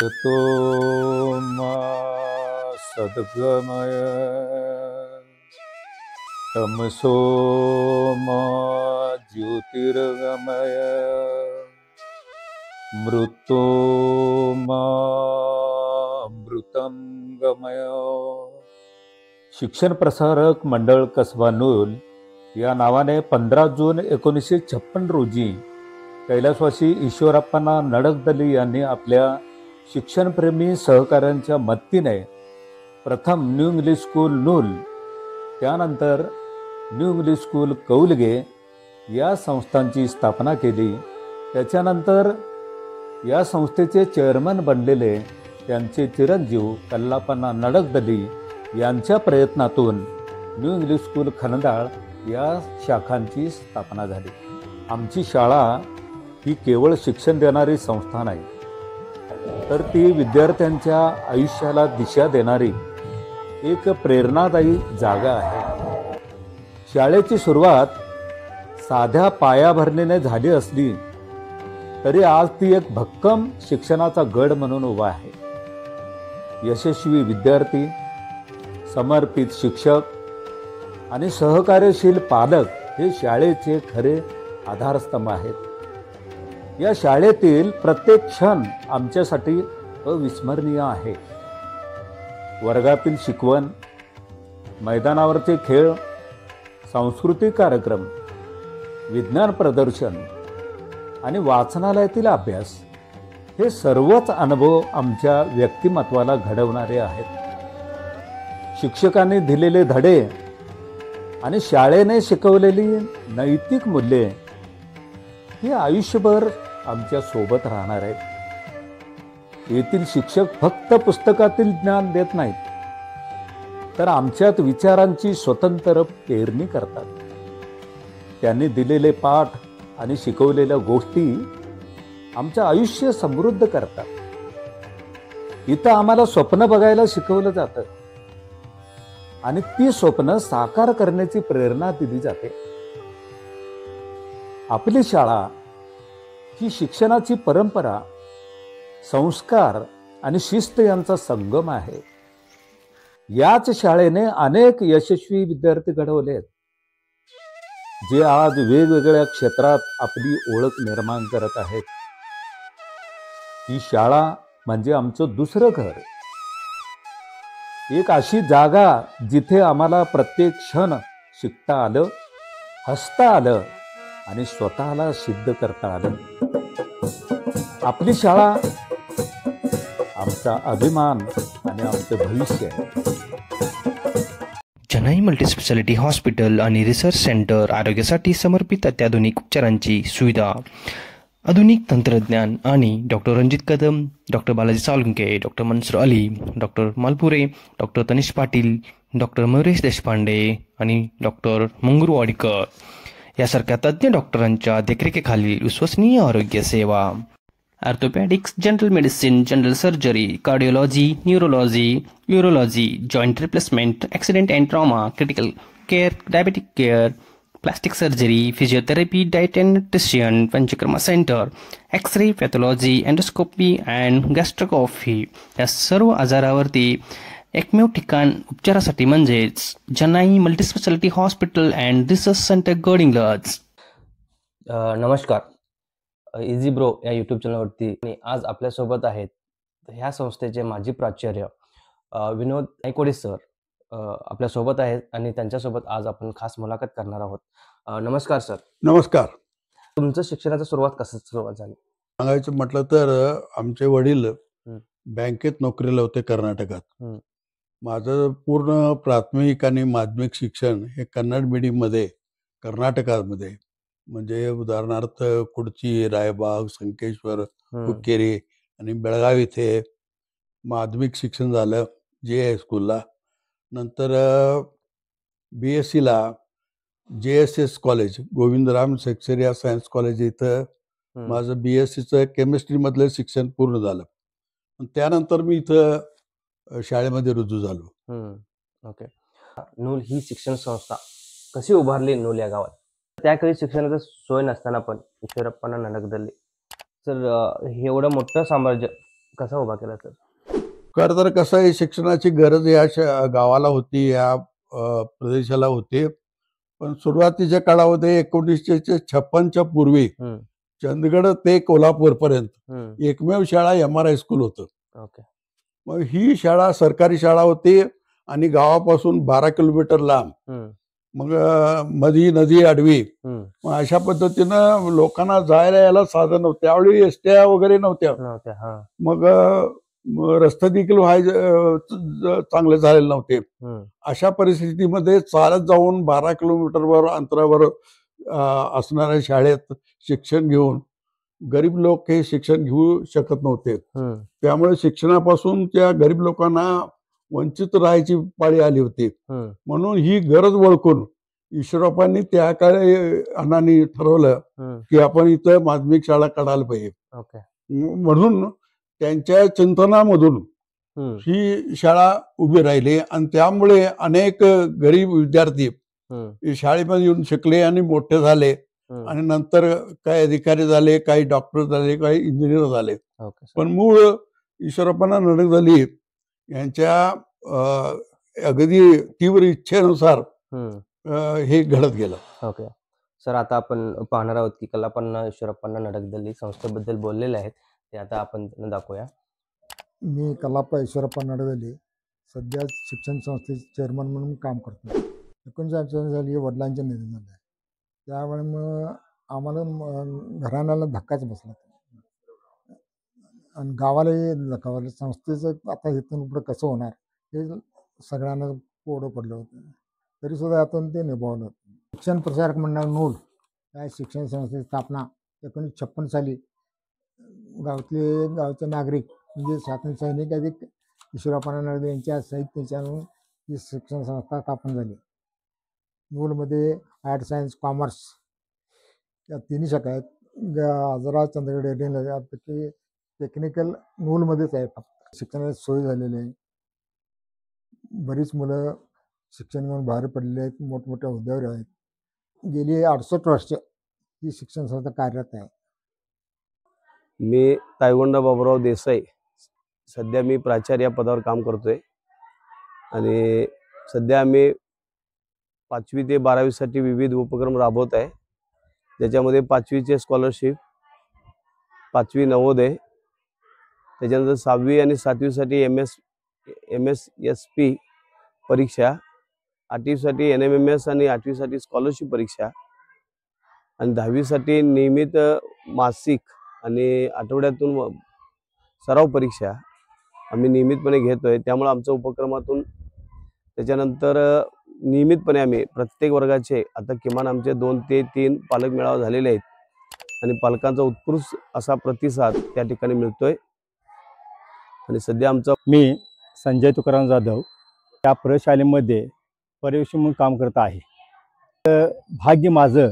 असतो मा सद्गमय तमसो मा ज्योतिर्गमय मृत्योर्मा अमृतं गमय. शिक्षण प्रसारक मंडळ कसबा नूल या नावाने 15 जून 1956 रोजी कैलासवासी ईश्वरप्पा नडगदली यांनी आपल्या शिक्षणप्रेमी सहकाऱ्यांच्या मदतीने प्रथम न्यू इंग्लिश स्कूल नूल, त्यानंतर न्यू इंग्लिश स्कूल कौलगे या संस्थांची स्थापना केली. त्याच्यानंतर या संस्थेचे चेअरमन बनलेले त्यांचे चिरंजीव कल्लापना नडगदली यांच्या प्रयत्नातून न्यू इंग्लिश स्कूल खनदाळ या शाखांची स्थापना झाली. आमची शाळा ही केवळ शिक्षण देणारी संस्था नाही, तर ती विद्यार्थ्यांच्या आयुष्याला दिशा देणारी एक प्रेरणादायी जागा आहे. शाळेची सुरुवात साध्या पायाभरणीने झाली असली तरी आज ती एक भक्कम शिक्षणाचा गड म्हणून उभा आहे. यशस्वी विद्यार्थी, समर्पित शिक्षक आणि सहकार्यशील पालक हे शाळेचे खरे आधारस्तंभ आहेत. या शाळेतील प्रत्येक क्षण आमच्यासाठी अविस्मरणीय आहे. वर्गातील शिकवण, मैदानावरचे खेळ, सांस्कृतिक कार्यक्रम, विज्ञान प्रदर्शन आणि वाचनालयातील अभ्यास हे सर्वच अनुभव आमच्या व्यक्तिमत्वाला घडवणारे आहेत. शिक्षकांनी दिलेले धडे आणि शाळेने शिकवलेली नैतिक मूल्ये ही आयुष्यभर आमच्या सोबत राहणार आहेत. येथील शिक्षक फक्त पुस्तकातील ज्ञान देत नाहीत, तर आमच्यात विचारांची स्वतंत्र पेरणी करतात. त्यांनी दिलेले पाठ आणि शिकवलेल्या गोष्टी आमचं आयुष्य समृद्ध करतात. इथं आम्हाला स्वप्न बघायला शिकवलं जातं आणि ती स्वप्न साकार करण्याची प्रेरणा दिली जाते. आपली शाळा ही शिक्षणाची परंपरा, संस्कार आणि शिस्त यांचा संगम आहे. याच शाळेने अनेक यशस्वी विद्यार्थी घडवले आहेत, जे आज वेगवेगळ्या क्षेत्रात आपली ओळख निर्माण करत आहेत. ही शाळा म्हणजे आमचं दुसरं घर, एक अशी जागा जिथे आम्हाला प्रत्येक क्षण शिकता आलं, हसता आलं आणि स्वतःला सिद्ध करता आलं. आपली शाळा आमचा अभिमान आणि आमचं भविष्य आहे. जनाई मल्टीस्पेशालिटी हॉस्पिटल आणि रिसर्च सेंटर आरोग्यासाठी समर्पित अत्याधुनिक उपचारांची सुविधा, आधुनिक तंत्रज्ञान आणि doctor Ranjit Kadam, doctor Balaji Salunke, doctor Mansoor Ali, doctor Malpure, doctor Tanish Patil, doctor Mayuresh Deshpande आणि डॉक्टर मंगरू वाडीकर यासारख्या तज्ज्ञ डॉक्टरांच्या देखरेखीखालील विश्वसनीय आरोग्य सेवा. Orthopaedics, general medicine, general surgery, cardiology, neurology, urology, joint replacement, accident and trauma, critical care, diabetic care, plastic surgery, physiotherapy, diet and nutrition, panchakarma centre, X ray, pathology, endoscopy and gastroscopy या सर्व आजारावरती एकमेव ठिकाण उपचारासाठी म्हणजेच Janai multispeciality hospital and research centre Gadhinglaj. नमस्कार, easy bro या YouTube चॅनलवरती आणि आज आपल्यासोबत आहेत ह्या संस्थेचे माजी प्राचार्य विनोद नाईकवाडे सर आपल्यासोबत आहेत आणि त्यांच्यासोबत आज आपण खास मुलाखत करणार आहोत. नमस्कार सर. नमस्कार. तुमचं शिक्षणाची सुरुवात झाली? सांगायचं म्हटलं तर आमचे वडील बँकेत नोकरीला होते कर्नाटकात. माझं पूर्ण प्राथमिक आणि माध्यमिक शिक्षण हे कन्नड मीडियममध्ये कर्नाटकामध्ये, म्हणजे उदाहरणार्थ कुडची, रायबाग, संकेश्वर, हुक्केरी आणि बेळगाव इथे माध्यमिक शिक्षण झालं JS स्कूलला. नंतर BScला JSS college, Govindram Seksaria science college इथं माझं BScचं केमिस्ट्रीमधलं शिक्षण पूर्ण झालं. त्यानंतर मी इथं शाळेमध्ये रुजू झालो. ओके. नूल ही शिक्षण संस्था कशी उभारली नूल या गावात? त्याकाळी शिक्षणाची सोय नसताना पण ईश्वरप्पा नडगदली सर हे एवढं मोठं साम्राज्य कसा उभा केला सर? खरं तर कसं आहे, शिक्षणाची गरज या गावाला होती, या प्रदेशाला होती. पण सुरुवातीच्या काळामध्ये 1956च्या पूर्वी हम्म, चंदगड ते कोल्हापूरपर्यंत हम्म, एकमेव शाळा MR हायस्कूल होतं. ओके. मग ही शाळा सरकारी शाळा होती आणि गावापासून 12 किलोमीटर लांब. हम्म, मग मधी नदी आडवी. हम्म, मग अशा पद्धतीनं लोकांना जायला यायला साधन नव्हतं. त्यावेळी एसट्या वगैरे नव्हत्या. नव्हत्या. हा. मग रस्ते देखील चांगले झालेले नव्हते. हम्म, अशा परिस्थितीमध्ये चालत जाऊन 12 किलोमीटरवर अंतरावर असणाऱ्या शाळेत शिक्षण घेऊन गरीब लोक हे शिक्षण घेऊ शकत नव्हते. हम्म, त्यामुळे शिक्षणापासून त्या गरीब लोकांना वंचित राहायची पाळी आली होती. हम्म, म्हणून ही गरज ओळखून ईश्वरप्पांनी त्या काळी अण्णांनी ठरवलं हम्म, की आपण इथं माध्यमिक शाळा काढायला पाहिजे. ओके. म्हणून त्यांच्या चिंतनामधून हम्म, ही शाळा उभी राहिली आणि त्यामुळे अनेक गरीब विद्यार्थी हम्म, शाळेमध्ये येऊन शिकले आणि मोठे झाले हम्म, आणि नंतर काही अधिकारी झाले, काही डॉक्टर झाले, काही इंजिनियर झाले. Okay sir. पण मूळ ईश्वरप्पा नडगदली यांच्या अगदी तीव्र इच्छेनुसार हम्म, हे घडत गेलं. ओके सर, आता आपण पाहणार आहोत की कलापण्णा ईश्वरप्पा नडगदली संस्थेबद्दल बोललेले आहेत, ते आता आपण त्यांना दाखवूया. मी कलाप्पा ईश्वरप्पा नडगदले सध्या शिक्षण संस्थेचे चेअरमन म्हणून काम करतो. 1948 साली वडिलांचे निधन झाले. त्यावेळी मग आम्हाला घराण्याला धक्काच बसला आणि गावालाही धक्का बसला. संस्थेचं आता इथून पुढं कसं होणार हे सगळ्यांना कोडं पडलं होतं. तरीसुद्धा यातून ते निभावलं. शिक्षण प्रसारक मंडळ नूल या शिक्षण संस्थेची स्थापना 1956 साली गावचे नागरिक म्हणजे स्वातंत्र्य सैनिक अधिक ईश्वरप्पा नडगदले यांच्या साहित्याच्यानं ही शिक्षण संस्था स्थापन झाली. नूलमध्ये आर्ट, सायन्स, कॉमर्स या तिन्ही शाखा आहेत. आजरा, चंदगड यापैकी टेक्निकल नूलमध्येच आहे. फक्त शिक्षणाची सोय झालेली आहे. बरीच मुलं शिक्षण घेऊन बाहेर पडलेले आहेत, मोठमोठ्या हुद्द्यावर आहेत. गेली 68 वर्ष ही शिक्षण संस्था कार्यरत आहे. मी तायगोंडा बाबूराव देसाई, सध्या मी प्राचार्य पदावर काम करतोय आणि सध्या आम्ही 5वी ते 12वीसाठी विविध उपक्रम राबवत आहे. ज्याच्यामध्ये 5वीचे स्कॉलरशिप, 5वी नवोदय, त्याच्यानंतर 6वी आणि 7वीसाठी MSSP परीक्षा, 8वीसाठी NMMS आणि 8वीसाठी स्कॉलरशिप परीक्षा आणि 10वीसाठी नियमित मासिक आणि आठवड्यातून सराव परीक्षा आम्ही नियमितपणे घेतोय. त्यामुळे आमच्या उपक्रमातून त्याच्यानंतर नियमितपणे आम्ही प्रत्येक वर्गाचे आता किमान आमचे 2 ते 3 पालक मेळावे झालेले आहेत आणि पालकांचा उत्कृष्ट असा प्रतिसाद त्या ठिकाणी मिळतोय. आणि सध्या आमचा मी संजय तुकाराम जाधव या प्रशालेमध्ये पर्यवेक्षक म्हणून काम करत आहे. भाग्य माझं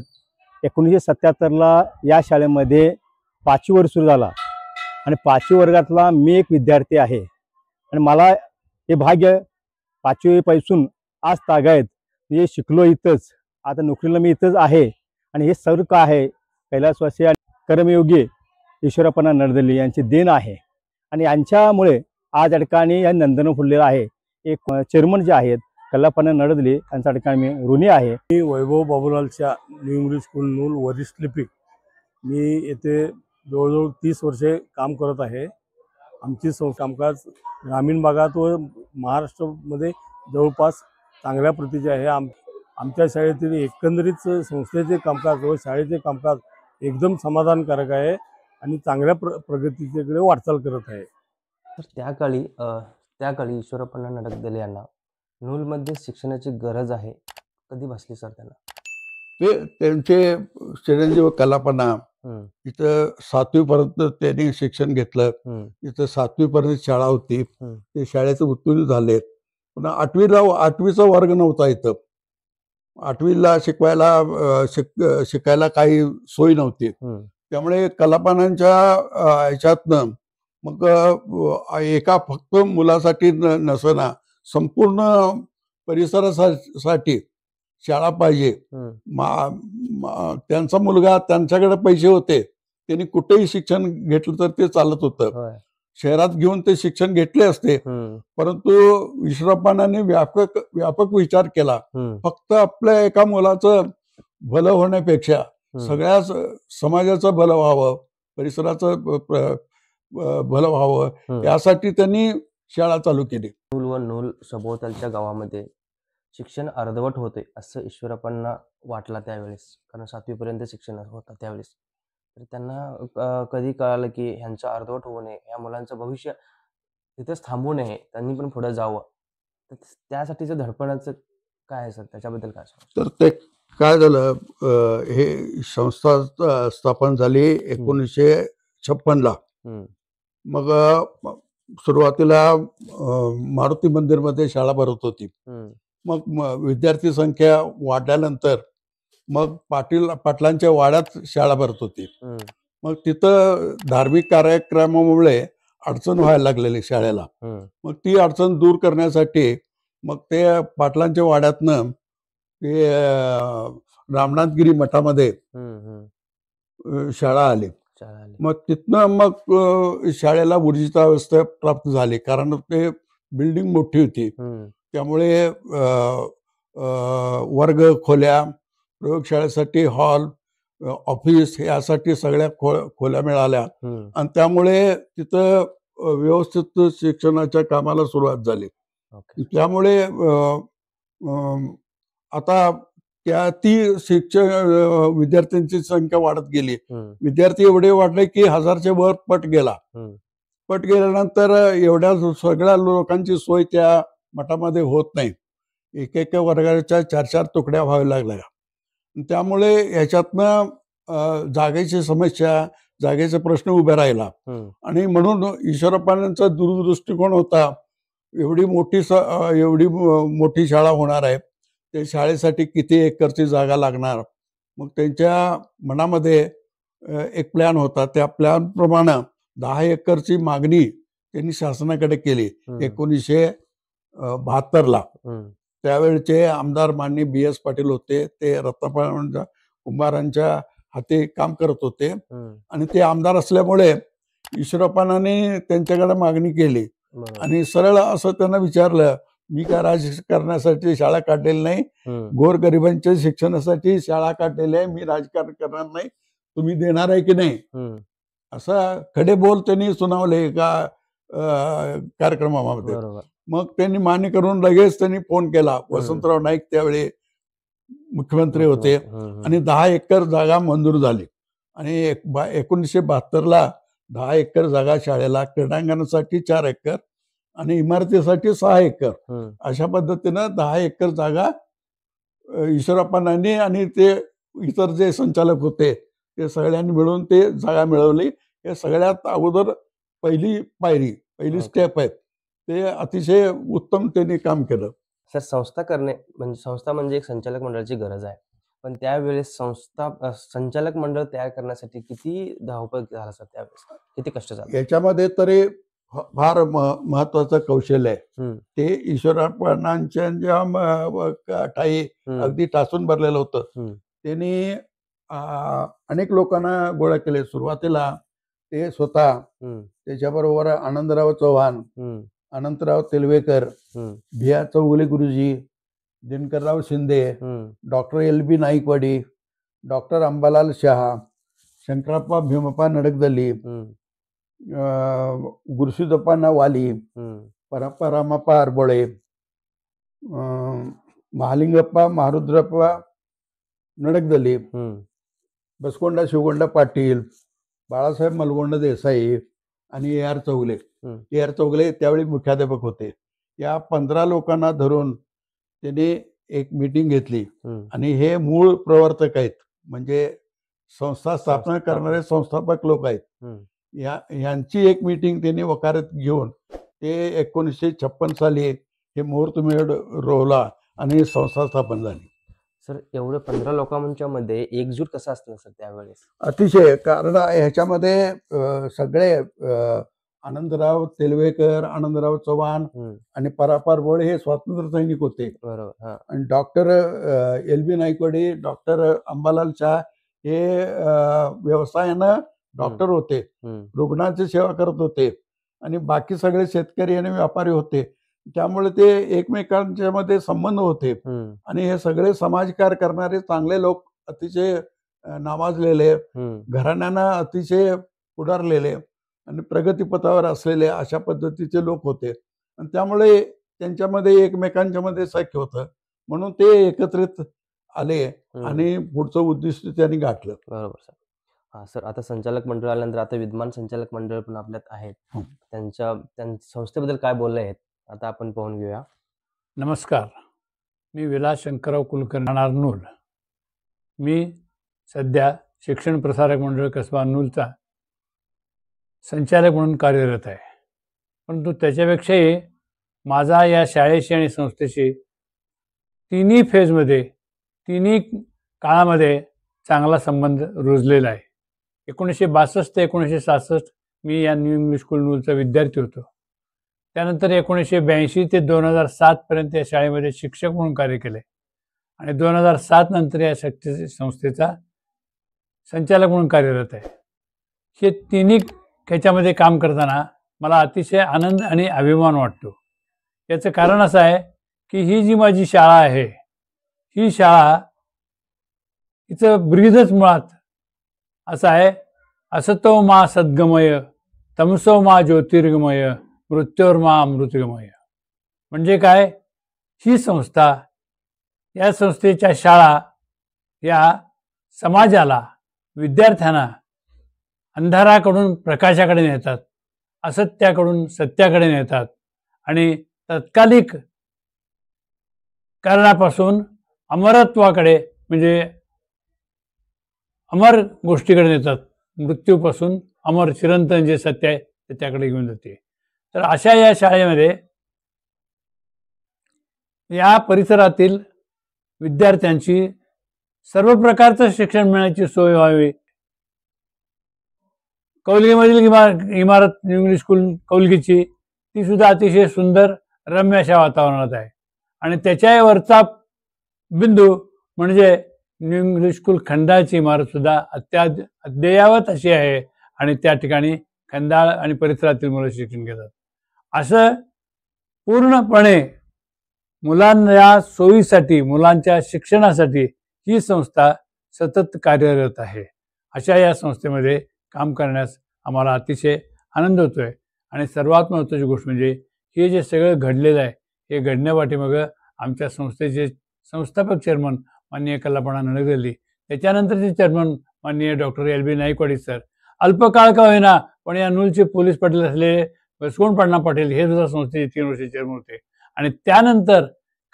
1977ला या शाळेमध्ये 5वी वर्ग सुरू झाला आणि 5वी वर्गातला मी एक विद्यार्थी आहे आणि मला हे भाग्य 5वी पासून आज तागायत म्हणजे शिकलो इथंच, आता नोकरीला मी इथंच आहे आणि हे सर्व का आहे कैलासवासी आणि कर्मयोगी ईश्वरप्पा नडगदले यांची देण आहे आणि यांच्यामुळे आज या ठिकाणी या नंदन फुललेलं आहे. एक चेअरमन जे आहेत कलाप्पा नडगदले यांच्या ठिकाणी मी ऋणी आहे. मी वैभव बाबूलालच्या न्यू इंग्लिश स्कूल नूल वरिष्ठ लिपिक. मी येथे जवळजवळ 30 वर्षे काम करत आहे. आमची कामकाज ग्रामीण भागात व महाराष्ट्रामध्ये जवळपास चांगल्या प्रतीचे आहे. आमच्या शाळेतील एकंदरीत संस्थेचे कामकाज व शाळेचे कामकाज एकदम समाधानकारक आहे आणि चांगल्या प्रगतीकडे वाटचाल करत आहे. तर त्या काळी ईश्वरप्पा नडगदले यांना नूलमध्ये शिक्षणाची गरज आहे कधी भासली सर त्यांना? ते त्यांचे चिरंजीव कलापण्णा इथं 7वी पर्यंत त्यांनी शिक्षण घेतलं. इथं 7वी पर्यंत शाळा होती. ते शाळेचे उत्तीर्ण झालेत. पुन्हा 8वीचा वर्ग नव्हता इथं. 8वीला शिकायला काही सोय नव्हती. त्यामुळे कलापण्णांच्या ह्याच्यातनं मग एका फक्त मुलासाठी नसना संपूर्ण परिसरासाठी शाळा पाहिजे. त्यांचा मुलगा त्यांच्याकडे पैसे होते, त्यांनी कुठेही शिक्षण घेतलं तर ते चालत होतं. शहरात घेऊन ते शिक्षण घेतले असते, परंतु ईश्वरप्पांनी व्यापक विचार केला. फक्त आपल्या एका मुलाचं भलं होण्यापेक्षा सगळ्या समाजाचं भलं व्हावं, परिसराचं भलं व्हावं, यासाठी त्यांनी शाळा चालू केली. नूल व नूल सभोवतालच्या गावामध्ये शिक्षण अर्धवट होते असं ईश्वरप्पांना वाटला त्यावेळेस, कारण 7वीपर्यंत शिक्षण होतं त्यावेळेस. तर त्यांना कधी कळालं की ह्यांचं अर्धवट होऊ नये, या मुलांचं भविष्य तिथेच थांबू नये, त्यांनी पण पुढे जावं. तर त्यासाठीचं धडपणाचं काय आहे सर, त्याच्याबद्दल काय सांगू? तर ते काय झालं, हे संस्था स्थापन झाली 1956ला. मग सुरुवातीला मारुती मंदिरमध्ये शाळा भरत होती. मग विद्यार्थी संख्या वाढल्यानंतर मग पाटलांच्या वाड्यात शाळा भरत होती. मग तिथं धार्मिक कार्यक्रमामुळे अडचण व्हायला लागलेली शाळेला. मग ती अडचण दूर करण्यासाठी मग ते पाटलांच्या वाड्यातनं ते रामनाथगिरी मठामध्ये शाळा आली. मग तिथनं मग शाळेला ऊर्जितावस्था प्राप्त झाली, कारण ते बिल्डिंग मोठी होती. त्यामुळे वर्ग खोल्या, प्रयोगशाळेसाठी हॉल, ऑफिस यासाठी सगळ्या खोल्या मिळाल्या आणि त्यामुळे तिथं व्यवस्थित शिक्षणाच्या कामाला सुरुवात झाली. त्यामुळे आता ती विद्यार्थ्यांची संख्या वाढत गेली. विद्यार्थी एवढे वाढले की 1000च्या वर पट गेला. पट गेल्यानंतर एवढ्या सगळ्या लोकांची सोय त्या मठामध्ये होत नाही. एक वर्गाच्या 4-4 तुकड्या व्हाव्या लागल्या. त्यामुळे ह्याच्यातनं जागेची समस्या, जागेचा प्रश्न उभा राहिला. आणि म्हणून ईश्वरप्पांचा दूरदृष्टिकोन होता, एवढी मोठी शाळा होणार आहे, त्या शाळेसाठी किती एकरची जागा लागणार. मग त्यांच्या मनामध्ये एक प्लॅन होता. त्या प्लॅनप्रमाणे 10 एकरची मागणी त्यांनी शासनाकडे केली 1972ला. त्यावेळचे आमदार माननीय BS पाटील होते. ते रत्नापा कुंभारांच्या हाती काम करत होते आणि ते आमदार असल्यामुळे ईश्वरप्पांनी त्यांच्याकडे मागणी केली आणि सरळ असं त्यांना विचारलं, मी काय राजकारणासाठी शाळा काढलेली नाही, गोरगरिबांच्या शिक्षणासाठी शाळा काढलेली आहे, मी राजकारण करणार नाही, तुम्ही देणार आहे की नाही, असा खडे बोल त्यांनी सुनावले एका कार्यक्रमामध्ये. मग त्यांनी मान्य करून लगेच त्यांनी फोन केला. वसंतराव नाईक त्यावेळी मुख्यमंत्री होते आणि 10 एकर जागा मंजूर झाली. आणि 1972ला 10 एकर जागा शाळेला, क्रीडांगणासाठी 4 एकर आणि इमारतीसाठी 6 एकर अशा पद्धतीनं 10 एकर जागा ईश्वरप्पांनी आणि ते इतर जे संचालक होते ते सगळ्यांनी मिळून ते जागा मिळवली. हे सगळ्यात अगोदर पहिली स्टेप आहे. ते अतिशय उत्तम त्यांनी काम केलं. सर, संस्था म्हणजे एक संचालक मंडळाची गरज आहे, पण त्यावेळेस संचालक मंडळ तयार करण्यासाठी किती धावपळ झाला सर, त्यावेळेस किती कष्ट झालं? याच्यामध्ये तरी फार महत्वाचं कौशल्य आहे. ते ईश्वरप्पांच्या ठाई अगदी टासून भरलेलं होतं. त्यांनी अनेक लोकांना गोळा केले. सुरुवातीला ते स्वतः, त्याच्याबरोबर Anandrao Chavan, Anantrao तेलवेकर, Bhiya Chougule Guruji, Dinkarrao Shinde, doctor LB Naikwadi, doctor Ambalal Shah, Shankarappa Bhimappa Nadakdali, Gurusiddhappa Wali, Ramappa अरबोळे, महालिंगप्पा Maharudrappa नडकदली, बसकोंडा Shivgonda Patil, Balasaheb मलगोंड Desai आणि AR चौगले. AR चौगले त्यावेळी मुख्याध्यापक होते. या 15 लोकांना धरून त्यांनी एक मीटिंग घेतली आणि हे मूळ प्रवर्तक आहेत, म्हणजे संस्था स्थापना करणारे संस्थापक लोक आहेत. यांची एक मीटिंग त्यांनी वकारत घेऊन ते 1956 साली हे मुहूर्तमेढ रोवला आणि संस्था स्थापन झाली. सर, एवढं 15 लोकांच्या मध्ये एकजूट कसा असतं सर त्यावेळेस? अतिशय, कारण ह्याच्यामध्ये सगळे आनंदराव तेलवेकर, आनंदराव चव्हाण आणि परापार बोळे हे स्वातंत्र्य सैनिक होते. बरोबर. आणि doctor LB Naikwadi, doctor Ambalal Shah हे व्यवसायानं डॉक्टर होते, रुग्णांची सेवा करत होते. आणि बाकी सगळे शेतकरी आणि व्यापारी होते. त्यामुळे ते एकमेकांच्या मध्ये संबंध होते आणि हे सगळे समाजकार करणारे चांगले लोक, अतिशय नावाजलेले, घराण्यांना अतिशय पुढारलेले आणि प्रगतीपथावर असलेले अशा पद्धतीचे लोक होते. आणि त्यामुळे त्यांच्यामध्ये एकमेकांच्या मध्ये सख्य होतं, म्हणून ते एकत्रित आले आणि पुढचं उद्दिष्ट त्यांनी गाठलं. बरोबर सर. हा सर, आता संचालक मंडळ आल्यानंतर आता विद्यमान संचालक मंडळ पण आपल्यात आहेत. त्यांच्या संस्थेबद्दल काय बोलले आहेत आता आपण पाहून घेऊया. नमस्कार, मी विलास शंकरराव कुलकर्णी, राहणार नूल. मी सध्या शिक्षण प्रसारक मंडळ कसबा नूलचा संचालक म्हणून कार्यरत आहे. परंतु त्याच्यापेक्षाही माझा या शाळेशी आणि संस्थेशी तिन्ही फेजमध्ये, तिन्ही काळामध्ये चांगला संबंध रुजलेला आहे. 1962 ते 1966 मी या न्यू इंग्लिश स्कूल नूलचा विद्यार्थी होतो. त्यानंतर 1982 ते 2007 पर्यंत या शाळेमध्ये शिक्षक म्हणून कार्य केले आणि 2007 नंतर या संस्थेचा संचालक म्हणून कार्यरत आहे. हे तिन्ही ह्याच्यामध्ये काम करताना मला अतिशय आनंद आणि अभिमान वाटतो. याचं कारण असं आहे की ही जी माझी शाळा आहे, ही शाळा, हिचं ब्रीदच मुळात असं आहे, असतो मा सद्गमय, तमसो मा ज्योतिर्गमय, मृत्योर्मा अमृतगमय. म्हणजे काय, ही संस्था, या संस्थेच्या शाळा या समाजाला, विद्यार्थ्यांना अंधाराकडून प्रकाशाकडे नेतात, असत्याकडून सत्याकडे नेतात आणि तत्कालिक कारणापासून अमरत्वाकडे, म्हणजे अमर गोष्टीकडे नेतात, मृत्यूपासून अमर चिरंतन जे सत्य आहे ते त्याकडे घेऊन जाते. तर अशा या शाळेमध्ये या परिसरातील विद्यार्थ्यांची सर्व प्रकारचं शिक्षण मिळण्याची सोय व्हावी. कौलगीमधील इमारत इंग्लिश स्कूल कौलगीची, ती सुद्धा अतिशय सुंदर रम्य अशा वातावरणात आहे आणि त्याच्यावरचा बिंदू म्हणजे न्यू इंग्लिश स्कूल खंडाळची इमारत सुद्धा अद्ययावत अशी आहे आणि त्या ठिकाणी खंडाळ आणि परिसरातील मुलं शिक्षण घेतात. असं पूर्णपणे मुलांच्या सोयीसाठी, मुलांच्या शिक्षणासाठी ही संस्था सतत कार्यरत आहे. अशा या संस्थेमध्ये काम करण्यास आम्हाला अतिशय आनंद होतोय. आणि सर्वात महत्त्वाची गोष्ट म्हणजे हे जे सगळं घडलेलं आहे, हे घडण्यापाठीमागं आमच्या संस्थेचे संस्थापक चेअरमन माननीय कल्लापणा नळगल्ली, त्याच्यानंतरचे चेअरमन माननीय डॉक्टर LB नाईकवाडी सर, अल्पकाळ का होईना पण या नूलचे पोलीस पाटील असलेले बसवंतपण्णा पाटील हे सुद्धा संस्थेचे 3 वर्षे चेअरमन होते. आणि त्यानंतर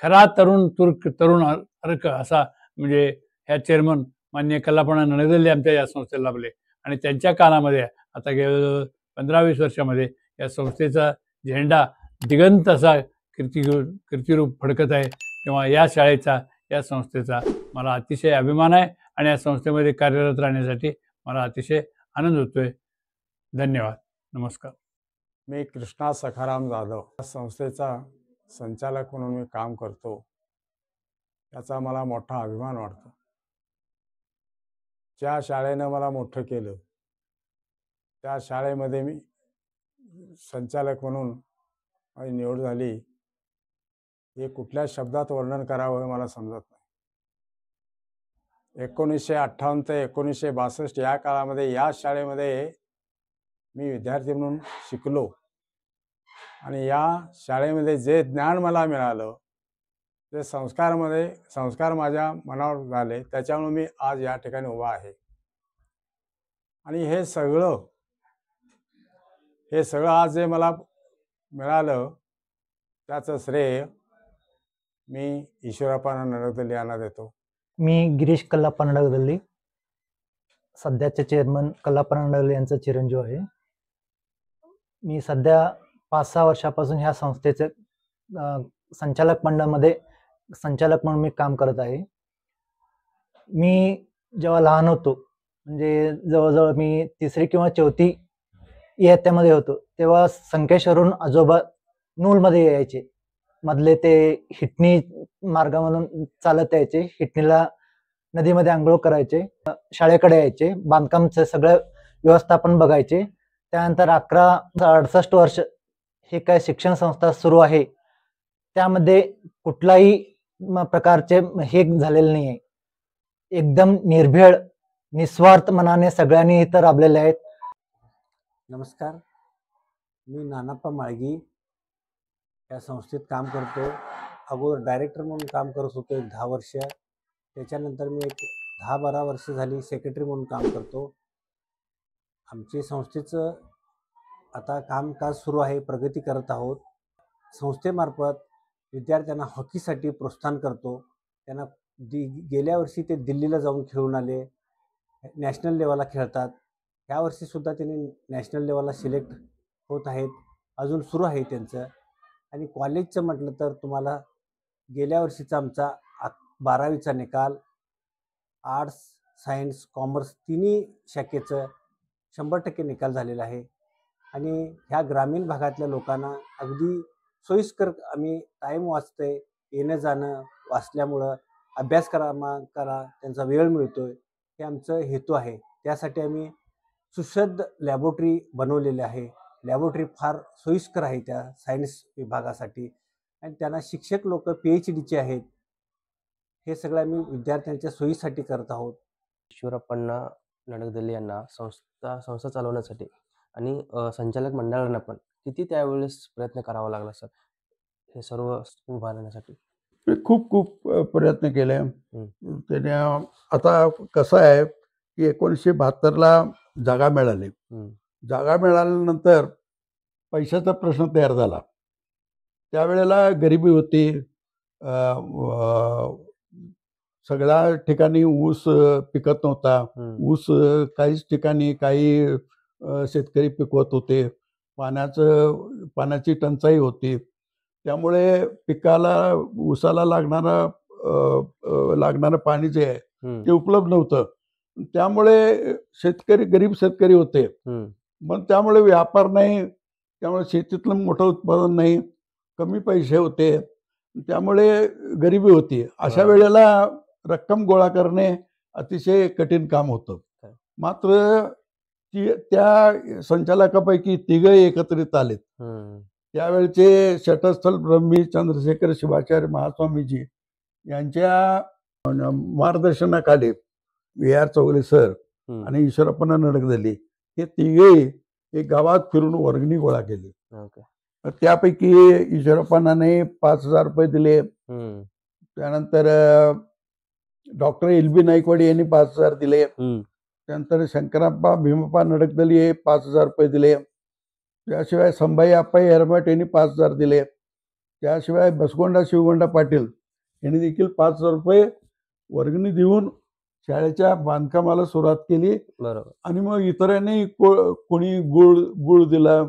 खरा तरुण अर्क असा म्हणजे ह्या चेअरमन माननीय कल्लापणा नळगल्ली आमच्या या संस्थेला लाभले. आणि त्यांच्या काळामध्ये आता गेल्या 15-20 वर्षामध्ये या संस्थेचा झेंडा दिगंत असा कीर्तिरूप फडकत आहे. तेव्हा या शाळेचा, या संस्थेचा मला अतिशय अभिमान आहे आणि या संस्थेमध्ये कार्यरत राहण्यासाठी मला अतिशय आनंद होतोय. धन्यवाद. नमस्कार. मी कृष्णा सखाराम जाधव या संस्थेचा संचालक म्हणून मी काम करतो. याचा मला मोठा अभिमान वाटतो. ज्या शाळेनं मला मोठं केलं त्या शाळेमध्ये मी संचालक म्हणून माझी निवड झाली, हे कुठल्या शब्दात वर्णन करावं हे मला समजत नाही. 1958 ते 1962 या काळामध्ये या शाळेमध्ये मी विद्यार्थी म्हणून शिकलो आणि या शाळेमध्ये जे ज्ञान मला मिळालं, जे संस्कार माझ्या मनावर झाले, त्याच्यामुळे मी आज या ठिकाणी उभा आहे. आणि हे सगळं आज जे मला मिळालं त्याचं श्रेय मी ईश्वरप्पा नळगल्ली यांना देतो. मी गिरीश कल्लाप्पा नळगल्ली, सध्याचे चेअरमन कल्लाप्पा नळगल्ली यांचा चिरंजीव आहे. मी सध्या 5-6 वर्षापासून ह्या संस्थेचे संचालक मंडळामध्ये संचालक म्हणून मी काम करत आहे. मी जेव्हा लहान होतो, म्हणजे जवळजवळ मी 3री किंवा 4थी इयत्तेमध्ये होतो, तेव्हा संकेश्वरून आजोबा नूलमध्ये यायचे. मधले ते हिटणी मार्गामधून चालत यायचे, हिटणीला नदीमध्ये आंघोळ करायचे, शाळेकडे यायचे, बांधकामचं सगळं व्यवस्थापन बघायचे त्यानंतर 1168 वर्ष हे काय शिक्षण संस्था सुरू आहे, त्यामध्ये कुठलाही प्रकारचे हे झालेले नाही आहे. एकदम निर्भीड निस्वार्थ मनाने सगळ्यांनी इथं राबलेले आहेत. नमस्कार, मी नानाप्पा माळगी या संस्थेत काम करतो. अगोदर डायरेक्टर म्हणून काम करत होतो 10 वर्ष. त्याच्यानंतर मी एक 10-12 वर्ष झाली सेक्रेटरी म्हणून काम करतो. आमच्या संस्थेचं आता कामकाज सुरू आहे, प्रगती करत आहोत. संस्थेमार्फत विद्यार्थ्यांना हॉकीसाठी प्रोत्साहन करतो. त्यांना गेल्या वर्षी ते दिल्लीला जाऊन खेळून आले, नॅशनल लेवलला खेळतात. ह्या वर्षीसुद्धा त्यांनी नॅशनल लेवलला सिलेक्ट होत आहेत, अजून सुरू आहे त्यांचं. आणि कॉलेजचं म्हटलं तर तुम्हाला गेल्या वर्षीचा आमचा 12वीचा निकाल आर्ट्स, सायन्स, कॉमर्स तिन्ही शाखेचं 100% निकाल झालेला आहे. आणि ह्या ग्रामीण भागातल्या लोकांना अगदी सोयीस्कर आम्ही टाईम वाचते, येणं जाणं वाचल्यामुळं अभ्यास करा त्यांचा वेळ मिळतोय, हे आमचं हेतू आहे. त्यासाठी आम्ही सुसज्ज लॅबोरेटरी बनवलेले आहे. लॅबोरेटरी फार सोयीस्कर आहे त्या सायन्स विभागासाठी. आणि त्यांना शिक्षक लोक PhDचे आहेत. हे सगळं आम्ही विद्यार्थ्यांच्या सोयीसाठी करत आहोत. ईश्वरप्पा नडगदले यांना संस्था चालवण्यासाठी आणि संचालक मंडळांना पण किती त्यावेळेस प्रयत्न करावा लागला सर, हे सर्व उभारण्यासाठी? खूप प्रयत्न केले त्याने. आता कसं आहे की 1972ला जागा मिळाली. जागा मिळाल्यानंतर पैशाचा प्रश्न तयार झाला. त्यावेळेला गरिबी होती. सगळ्या ठिकाणी ऊस पिकत नव्हता. ऊस काहीच ठिकाणी काही शेतकरी पिकवत होते. पाण्याची टंचाई होती. त्यामुळे पिकाला ऊसाला लागणारं पाणी जे आहे ते उपलब्ध नव्हतं. त्यामुळे गरीब शेतकरी होते. मग त्यामुळे व्यापार नाही, त्यामुळे शेतीतलं मोठं उत्पादन नाही, कमी पैसे होते, त्यामुळे गरिबी होती. अशा वेळेला रक्कम गोळा करणे अतिशय कठीण काम होतं. मात्र त्या संचालकापैकी तिघं एकत्रित आलेत. त्यावेळचे शटस्थल ब्रह्मी चंद्रशेखर शिवाचार्य महास्वामीजी यांच्या मार्गदर्शनाखाली VR चौगले सर आणि ईश्वरप्पा नडगदले हे तिघे एक गावात फिरून वर्गणी गोळा केली. त्यापैकी ईश्वरप्पांनी 5,000 रुपये दिले. त्यानंतर डॉक्टर LB नाईकवाडी यांनी 5,000 दिले. त्यानंतर शंकरप्पा भीमप्पा नडगदले हे 5,000 रुपये दिले. त्याशिवाय संभाई आप्पा हेरमट यांनी 5,000 दिले. त्याशिवाय बसगोंडा शिवगोंडा पाटील यांनी देखील 5,000 रुपये वर्गणी देऊन शाळेच्या बांधकामाला सुरुवात केली. आणि मग इतरांनी कोणी गुळ दिला,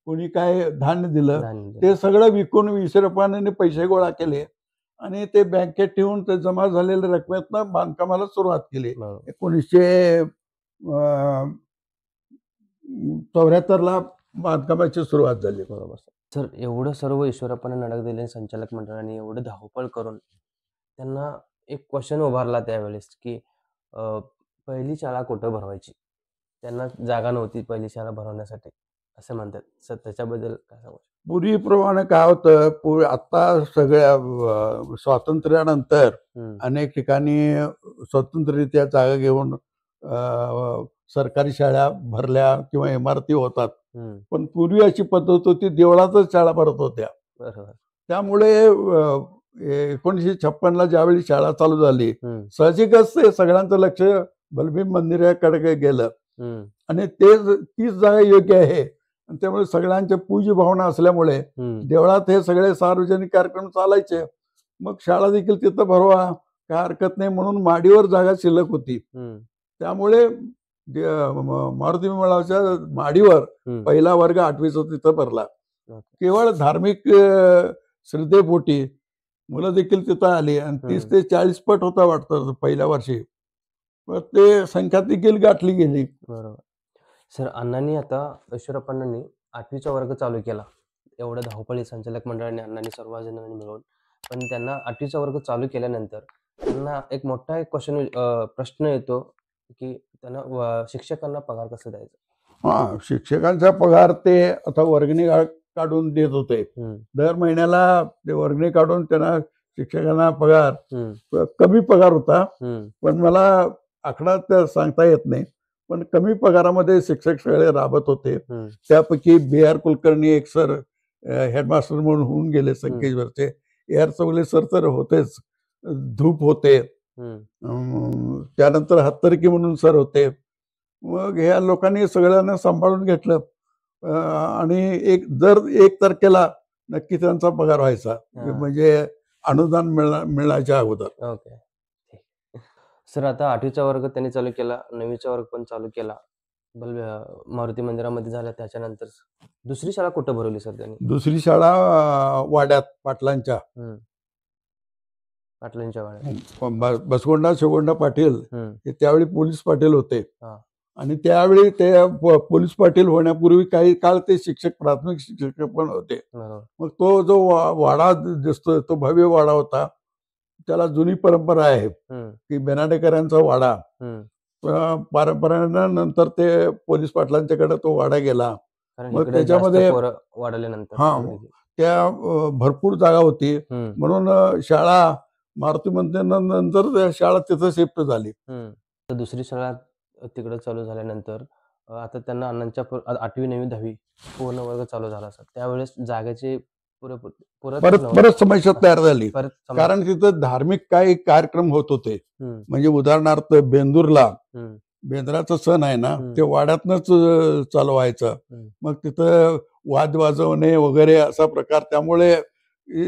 कोणी काय धान्य दिलं, ते सगळं विकून ईश्वरप्पांनी पैसे गोळा केले आणि ते बँकेत ठेवून ते जमा झालेल्या रकमेतनं बांधकामाला सुरुवात केली. 1974ला बांधकामाची सुरुवात झाली. बरोबर सर. एवढं सर्व ईश्वरप्पा नडगदले संचालक मंडळाने एवढं धावपळ करून त्यांना एक क्वेश्चन उभारला त्यावेळेस की पहिली शाळा कुठं भरवायची. त्यांना जागा नव्हती पहिली शाळा भरवण्यासाठी असं म्हणतात सर, त्याच्याबद्दल काय सांगू? पूर्वीप्रमाणे काय होतं, आता सगळ्या स्वातंत्र्यानंतर अनेक ठिकाणी स्वतंत्ररित्या जागा घेऊन सरकारी शाळा भरल्या किंवा इमारती होतात. पण पूर्वी अशी पद्धत होती, देवळातच शाळा भरत होत्या. त्यामुळे 1956ला ज्यावेळी शाळा चालू झाली, साहजिकच ते सगळ्यांचं लक्ष बलभीम मंदिराकडे गेलं आणि तीच जागा योग्य आहे. त्यामुळे सगळ्यांच्या पूज्य भावना असल्यामुळे देवळात हे सगळे सार्वजनिक कार्यक्रम चालायचे. मग शाळा देखील तिथं भरवा, काय हरकत नाही म्हणून माडीवर जागा शिल्लक होती. त्यामुळे मारुती मेळाच्या माडीवर पहिला वर्ग 8वीचा तिथं भरला. केवळ धार्मिक श्रद्धेपोटी मुलं देखील तिथं आली आणि 30 ते 40 पट होता वाटतं पहिल्या वर्षी. ते संख्या देखील गाठली गेली. बरोबर सर. अण्णांनी आता ईश्वरप्पांनी 8वीचा वर्ग चालू केला, एवढं धावपळी संचालक मंडळाने अण्णांनी सर्वजणांनी मिळून. पण त्यांना 8वीचा वर्ग चालू केल्यानंतर त्यांना एक मोठा प्रश्न येतो की त्यांना शिक्षकांना पगार कसं द्यायचा. हा, शिक्षकांचा पगार ते आता वर्गणी काढून देत होते. दर महिन्याला ते वर्गणी काढून त्यांना शिक्षकांना पगार कमी पगार होता, पण मला आकडा तर सांगता येत नाही, पण कमी पगारामध्ये शिक्षक सगळे राबत होते. त्यापैकी बी आर कुलकर्णी एक सर हेडमास्टर म्हणून होऊन गेले संकेश्वरचे. ए आर चौगले सर तर होतेच, धूप होते, त्यानंतर हत्तरकी म्हणून सर होते. मग ह्या लोकांनी सगळ्यांना सांभाळून घेतलं आणि एक तारखेला नक्की त्यांचा पगार व्हायचा, म्हणजे अनुदान मिळण्याच्या अगोदर. ओके. सर आता 8वीचा वर्ग त्यांनी चालू केला, 9वीचा वर्ग पण चालू केला, मारुती मंदिरामध्ये झाला. त्याच्यानंतर दुसरी शाळा कुठं भरवली सर त्यांनी? दुसरी शाळा वाड्यात पाटलांच्या वाड्यात. बसवंडा शेवंडा पाटील हे त्यावेळी पोलीस पाटील होते, आणि त्यावेळी ते पोलीस पाटील होण्यापूर्वी काही काळ ते शिक्षक, प्राथमिक शिक्षक पण होते. मग तो जो वाडा दिसतोय तो भव्य वाडा होता. त्याला जुनी परंपरा आहे की बेनाडेकरांचा वाडा, परंपरेनंतर ते पोलीस पाटलांच्याकडे तो वाडा गेला. मग त्याच्यामध्ये हा त्या भरपूर जागा होती, म्हणून शाळा मारुती मंदिरानंतर त्या शाळा तिथं शिफ्ट झाली. दुसरी शाळा तिकडे चालू झाल्यानंतर आता त्यांना अण्णांच्या 8वी 9वी 10वी पूर्ण वर्ग चालू झाला सर. त्यावेळेस जागेची परत समस्या तयार झाली, कारण तिथं धार्मिक काही कार्यक्रम होत होते. म्हणजे उदाहरणार्थ बेंद्राचा सण आहे ना, ते वाड्यातनच चालू व्हायचं. मग तिथं वाद वाजवणे वगैरे असा प्रकार, त्यामुळे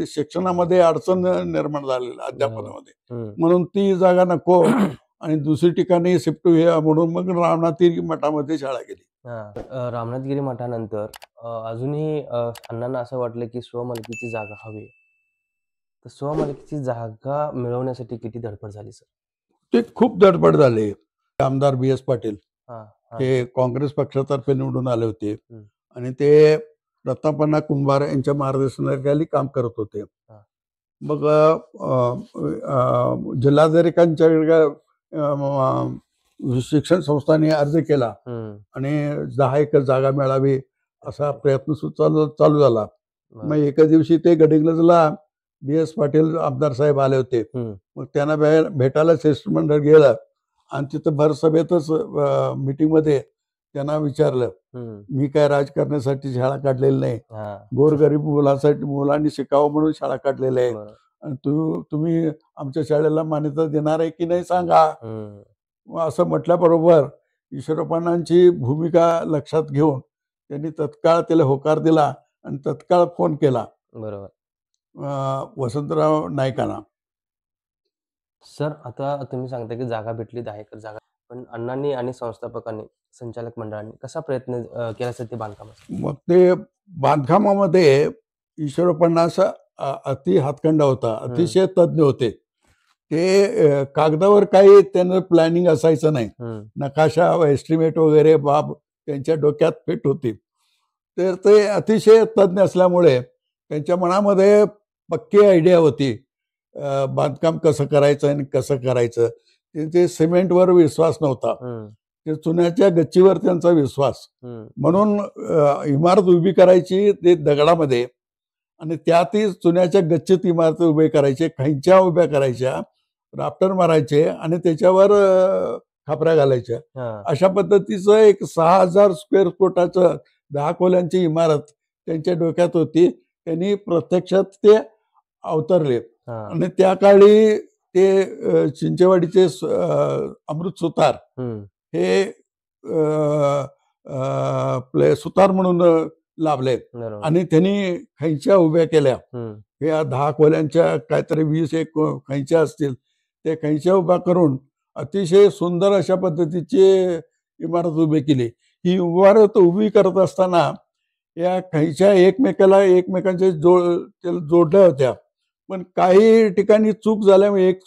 शिक्षणामध्ये अडचण निर्माण झालेली अध्यापनामध्ये. म्हणून ती जागा नको आणि दुसरी ठिकाणी शिफ्ट होऊया म्हणून मग रामनाथगिरी मठामध्ये शाळा केली. रामनाथगिरी मठानंतर अजूनही अण्णांना असं वाटलं की स्वमालकीची जागा हवी. तर स्वमालकीची जागा मिळवण्यासाठी किती धडपड झाली सर? ते खूप धडपड झाली. आमदार बी एस पाटील हे काँग्रेस पक्षातर्फे निवडून आले होते, आणि ते रत्नापन्ना कुंभार यांच्या मार्गदर्शनाखाली काम करत होते. मग जिल्हाधिकाऱ्यांच्या शिक्षण संस्थांनी अर्ज केला आणि 10 एकर जागा मिळावी असा प्रयत्न चालू झाला. मग एका दिवशी ते गडिंग्लजला बी एस पाटील आमदार साहेब आले होते. मग त्यांना भेटायला शिष्टमंडळ गेलं, आणि तिथं भर सभेतच मीटिंगमध्ये त्यांना विचारलं, मी काय राजकारणासाठी शाळा काढलेली नाही, गोरगरीब मुलांनी शिकावं म्हणून शाळा काढलेली आहे, आणि तुम्ही आमच्या शाळेला मान्यता देणार आहे की नाही सांगा. असं म्हटल्याबरोबर ईश्वरप्पांची भूमिका लक्षात घेऊन त्यांनी तत्काळ त्याला होकार दिला आणि तत्काळ फोन केला वसंतराव नाईकांना. सर आता तुम्ही सांगता की जागा भेटली 10 एकर जागा, पण अण्णांनी आणि संस्थापकांनी संचालक मंडळाने कसा प्रयत्न केला सर ते बांधकामाचा? मग ते बांधकामामध्ये ईश्वरप्पांना असा अति हातखंडा होता, अतिशय तज्ज्ञ होते. ते कागदावर काही त्यांना प्लॅनिंग असायचं नाही, नकाशा एस्टिमेट वगैरे बाब त्यांच्या डोक्यात फिट होती. तर ते अतिशय तज्ज्ञ असल्यामुळे त्यांच्या मनामध्ये पक्की आयडिया होती बांधकाम कसं करायचं आणि कसं करायचं. त्यांचे सिमेंटवर विश्वास नव्हता, ते चुन्याच्या गच्चीवर त्यांचा विश्वास. म्हणून इमारत उभी करायची ते दगडामध्ये, आणि त्यातही चुन्याच्या गच्चीत इमारत उभे करायचे, खैंच्या उभ्या करायच्या, राफ्टर मारायचे आणि त्याच्यावर खापऱ्या घालायच्या. अशा पद्धतीचं एक 6000 स्क्वेअर फुटाचं 10 खोल्यांची इमारत त्यांच्या डोक्यात होती. त्यांनी प्रत्यक्षात ते अवतरले, आणि त्या काळी ते चिंचेवाडीचे अमृत सुतार हे सुतार म्हणून लाभले, आणि त्यांनी खैंच्या उभ्या केल्या. या 10 खोल्यांच्या काहीतरी 20 एक खैंच्या असतील, ते खैंच्या उभ्या करून अतिशय सुंदर अशा पद्धतीची इमारत उभी केली. ही इमारत उभी करत असताना या खैंच्या एकमेकांच्या जोडल्या होत्या, पण काही ठिकाणी चूक झाल्यामुळे एक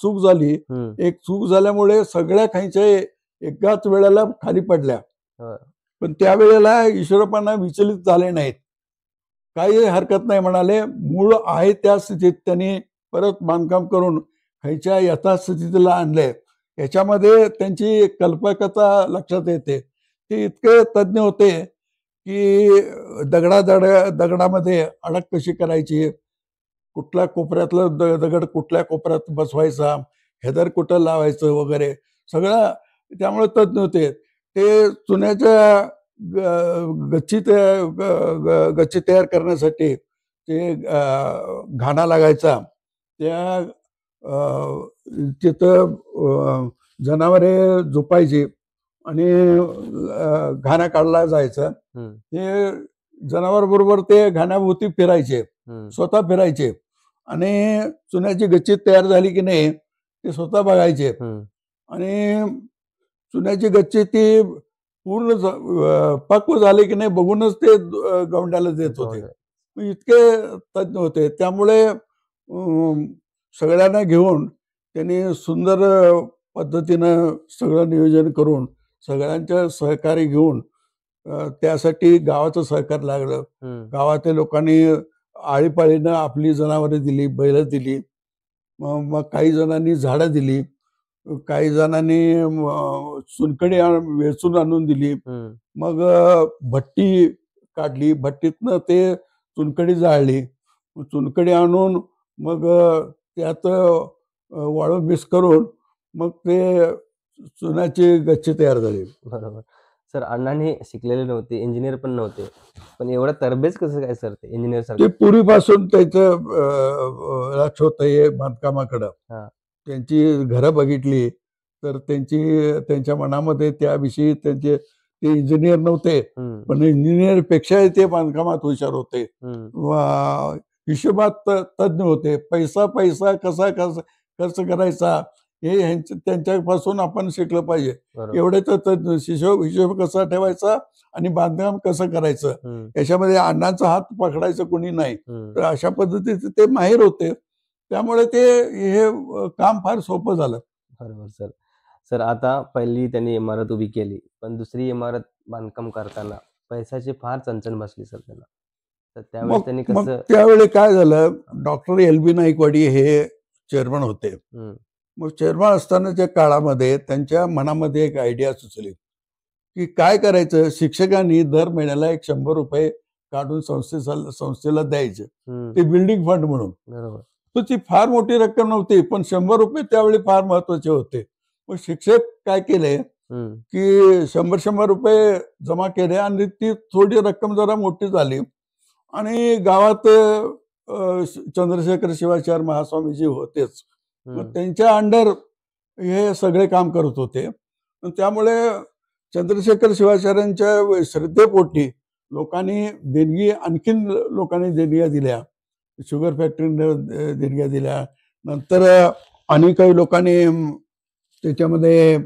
चूक झाल्यामुळे सगळ्या खैंच्या एकाच वेळेला खाली पडल्या. पण त्यावेळेला ईश्वरप्पांना विचलित झाले नाहीत, काही हरकत नाही म्हणाले. मूळ आहे त्या स्थितीत त्यांनी परत बांधकाम करून खैंच्या यथास्थितीला आणले. याच्यामध्ये त्यांची कल्पकता लक्षात येते. ते इतके तज्ज्ञ होते की दगडामध्ये अडक कशी करायची, कुठल्या कोपऱ्यातलं दगड कुठल्या कोपऱ्यात बसवायचा, हेदर कुठं लावायचं वगैरे सगळं त्यामुळे तज्ज्ञ होते. ते चुन्याच्या गच्ची तयार करण्यासाठी ते घाणा लागायचा. त्या तिथं जनावरे झोपायची आणि घाणा काढला जायचा. ते जनावर बरोबर ते घाण्याभोवती फिरायचे, स्वतः फिरायचे आणि चुन्याची गच्ची तयार झाली की नाही ते स्वतः बघायचे आणि चुन्याची गच्ची ती पूर्ण पक्व झाली की नाही बघूनच ते गवंड्याला देत होते. इतके तज्ज्ञ होते. त्यामुळे सगळ्यांना घेऊन त्यांनी सुंदर पद्धतीनं सगळं नियोजन करून सगळ्यांच्या सहकार्य घेऊन त्यासाठी गावाचं सहकार्य लागलं. गावातल्या लोकांनी आळीपाळीनं आपली जनावरे दिली, बैल दिली, मग काही जणांनी झाडं दिली, काही जणांनी चुनखडी वेचून आणून दिली. मग भट्टी काढली, भट्टीतनं ते चुनखडी जाळली, चुनखडी आणून मग त्यात वाळू मिक्स करून मग ते चुन्याची गच्ची तयार झाली. बरोबर. सर अण्णांनी शिकलेले नव्हते, इंजिनियर पण नव्हते, पण एवढं तरबेज कसं काय सर ते इंजिनियर ते पूर्वीपासून त्याचं लक्ष होतं हे बांधकामाकडं. त्यांची घरं बघितली तर त्यांच्या मनामध्ये त्याविषयी ते इंजिनियर नव्हते, पण इंजिनियर पेक्षा ते बांधकामात हुशार होते, हिशोबात तज्ज्ञ होते. पैसा कसा खर्च करायचा हे त्यांच्यापासून आपण शिकलं पाहिजे. एवढे तर हिशोब कसा ठेवायचा आणि बांधकाम कसं करायचं याच्यामध्ये अण्णांचा हात पकडायचं कोणी नाही. तर अशा पद्धतीचे ते माहीर होते. त्यामुळे ते हे काम फार सोपं झालं. बरोबर सर. सर आता पहिली त्यांनी इमारत उभी केली, पण दुसरी इमारत बांधकाम करताना पैशाची फार चणचण बसली सर त्यांना. तर त्यावेळेस त्यांनी मग कसं त्यावेळी काय झालं, डॉक्टर LB नाईकवाडी हे चेअरमन होते. मग चेअरमन असतानाच्या काळामध्ये त्यांच्या मनामध्ये एक आयडिया सुचली की काय करायचं, शिक्षकांनी दर महिन्याला एक 100 रुपये काढून संस्थेला द्यायचे, ते बिल्डिंग फंड म्हणून. बरोबर. तर ती फार मोठी रक्कम नव्हती, पण 100 रुपये त्यावेळी फार महत्वाचे होते. मग शिक्षक काय केले की 100 रुपये जमा केले आणि ती थोडी रक्कम जरा मोठी झाली आणि गावात चंद्रशेखर शिवाचार्य महास्वामीजी होतेच, मग त्यांच्या अंडर हे सगळे काम करत होते. त्यामुळे चंद्रशेखर शिवाचार्यांच्या श्रद्धेपोटी लोकांनी आणखीन देणग्या दिल्या. शुगर फॅक्टरीने देणग्या दिल्या. नंतर आणि काही लोकांनी त्याच्यामध्ये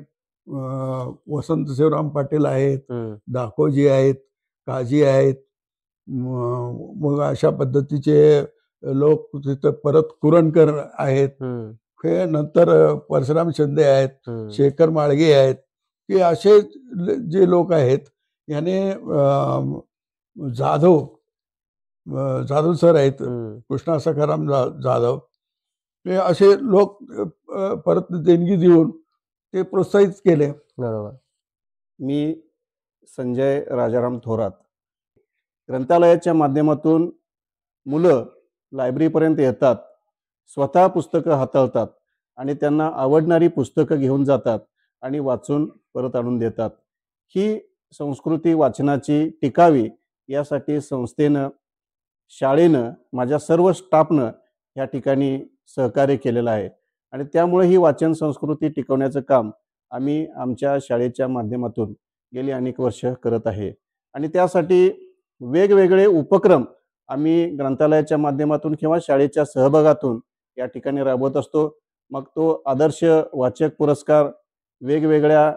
वसंत शिवराम पाटील आहेत, दाखोजी आहेत, काजी आहेत, मग अशा पद्धतीचे लोक तिथं परत कुरणकर आहेत, हे नंतर परशुराम शिंदे आहेत, शेखर माळगे आहेत, की असे जे लोक आहेत याने जाधव सर आहेत, कृष्णा सखाराम जाधव, हे असे लोक परत देणगी देऊन ते प्रोत्साहित केले. बरोबर. मी संजय राजाराम थोरात. ग्रंथालयाच्या माध्यमातून मुलं लायब्ररीपर्यंत येतात, स्वतः पुस्तकं हाताळतात आणि त्यांना आवडणारी पुस्तकं घेऊन जातात आणि वाचून परत आणून देतात. ही संस्कृती वाचनाची टिकावी यासाठी संस्थेनं, शाळेनं, माझ्या सर्व स्टाफनं या ठिकाणी सहकार्य केलेलं आहे आणि त्यामुळे ही वाचन संस्कृती टिकवण्याचं काम आम्ही आमच्या शाळेच्या माध्यमातून गेली अनेक वर्ष करत आहे. आणि त्यासाठी वेगवेगळे उपक्रम आम्ही ग्रंथालयाच्या माध्यमातून किंवा शाळेच्या सहभागातून या ठिकाणी राबवत असतो. मग तो आदर्श वाचक पुरस्कार, वेगवेगळ्या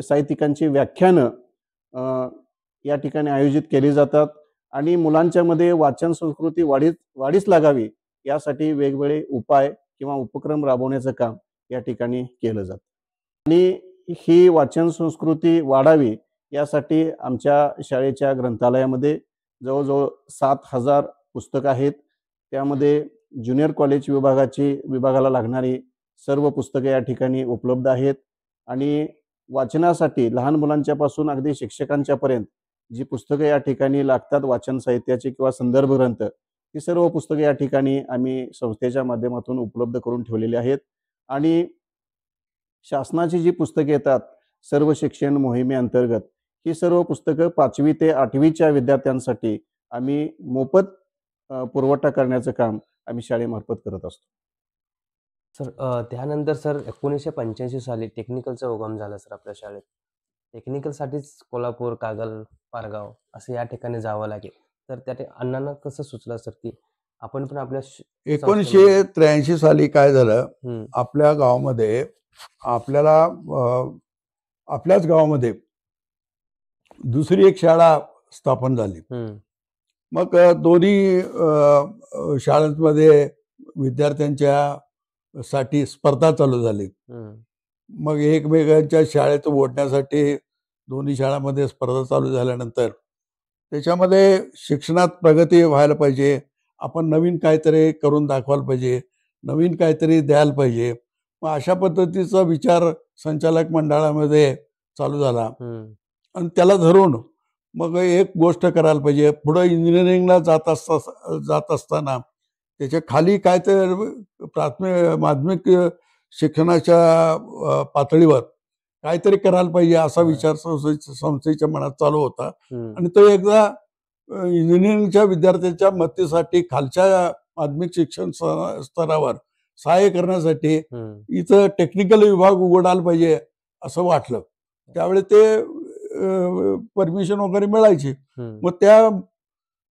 साहित्यिकांची व्याख्यानं या ठिकाणी आयोजित केली जातात आणि मुलांच्या मध्ये वाचन संस्कृती वाढीस लागावी यासाठी वेगवेगळे उपाय किंवा उपक्रम राबवण्याचं काम या ठिकाणी केलं जातं. आणि ही वाचन संस्कृती वाढावी यासाठी आमच्या शाळेच्या ग्रंथालयामध्ये जवळजवळ 7,000 पुस्तकं आहेत. त्यामध्ये ज्युनियर कॉलेज विभागाला लागणारी सर्व पुस्तकं या ठिकाणी उपलब्ध आहेत आणि वाचनासाठी लहान मुलांच्या पासून अगदी शिक्षकांच्या पर्यंत जी पुस्तकं या ठिकाणी लागतात वाचन साहित्याचे किंवा संदर्भ ग्रंथ, ही सर्व पुस्तकं या ठिकाणी आम्ही संस्थेच्या माध्यमातून उपलब्ध करून ठेवलेली आहेत. आणि शासनाची जी पुस्तके येतात सर्व शिक्षण मोहिमेअंतर्गत, ही सर्व पुस्तकं 5वी ते 8वीच्या विद्यार्थ्यांसाठी आम्ही मोफत पुरवठा करण्याचं काम आम्ही शाळेमार्फत करत असतो. सर त्यानंतर सर 1985 साली टेक्निकलचा उगम झाला सर आपल्या शाळेत. टेक्निकलसाठीच कोल्हापूर, कागल, पारगाव असं या ठिकाणी जावं लागेल. तर त्या अण्णांना कसं सुचलं सर की आपण पण आपल्या 1983 साली काय झालं, आपल्या गावामध्ये आपल्याच गावामध्ये दुसरी एक शाळा स्थापन झाली. मग दोन्ही शाळांमध्ये विद्यार्थ्यांच्या साठी स्पर्धा चालू झाली. मग एकमेकांच्या शाळेत ओढण्यासाठी दोन्ही शाळांमध्ये स्पर्धा चालू झाल्यानंतर त्याच्यामध्ये शिक्षणात प्रगती व्हायला पाहिजे, आपण नवीन काहीतरी करून दाखवायला पाहिजे, नवीन काहीतरी द्यायला पाहिजे. मग अशा पद्धतीचा विचार संचालक मंडळामध्ये चालू झाला आणि त्याला धरून मग एक गोष्ट करायला पाहिजे. पुढं इंजिनिअरिंगला जात असताना त्याच्या खाली काय तर प्राथमिक माध्यमिक शिक्षणाच्या पातळीवर काहीतरी करायला पाहिजे असा विचार संस्थेच्या मनात चालू होता. आणि तो एकदा इंजिनिअरिंगच्या विद्यार्थ्यांच्या मदतीसाठी खालच्या माध्यमिक शिक्षण स्तरावर सहाय्य करण्यासाठी इथं टेक्निकल विभाग उघडायला पाहिजे असं वाटलं. त्यावेळी ते परमिशन वगैरे मिळायची. मग त्या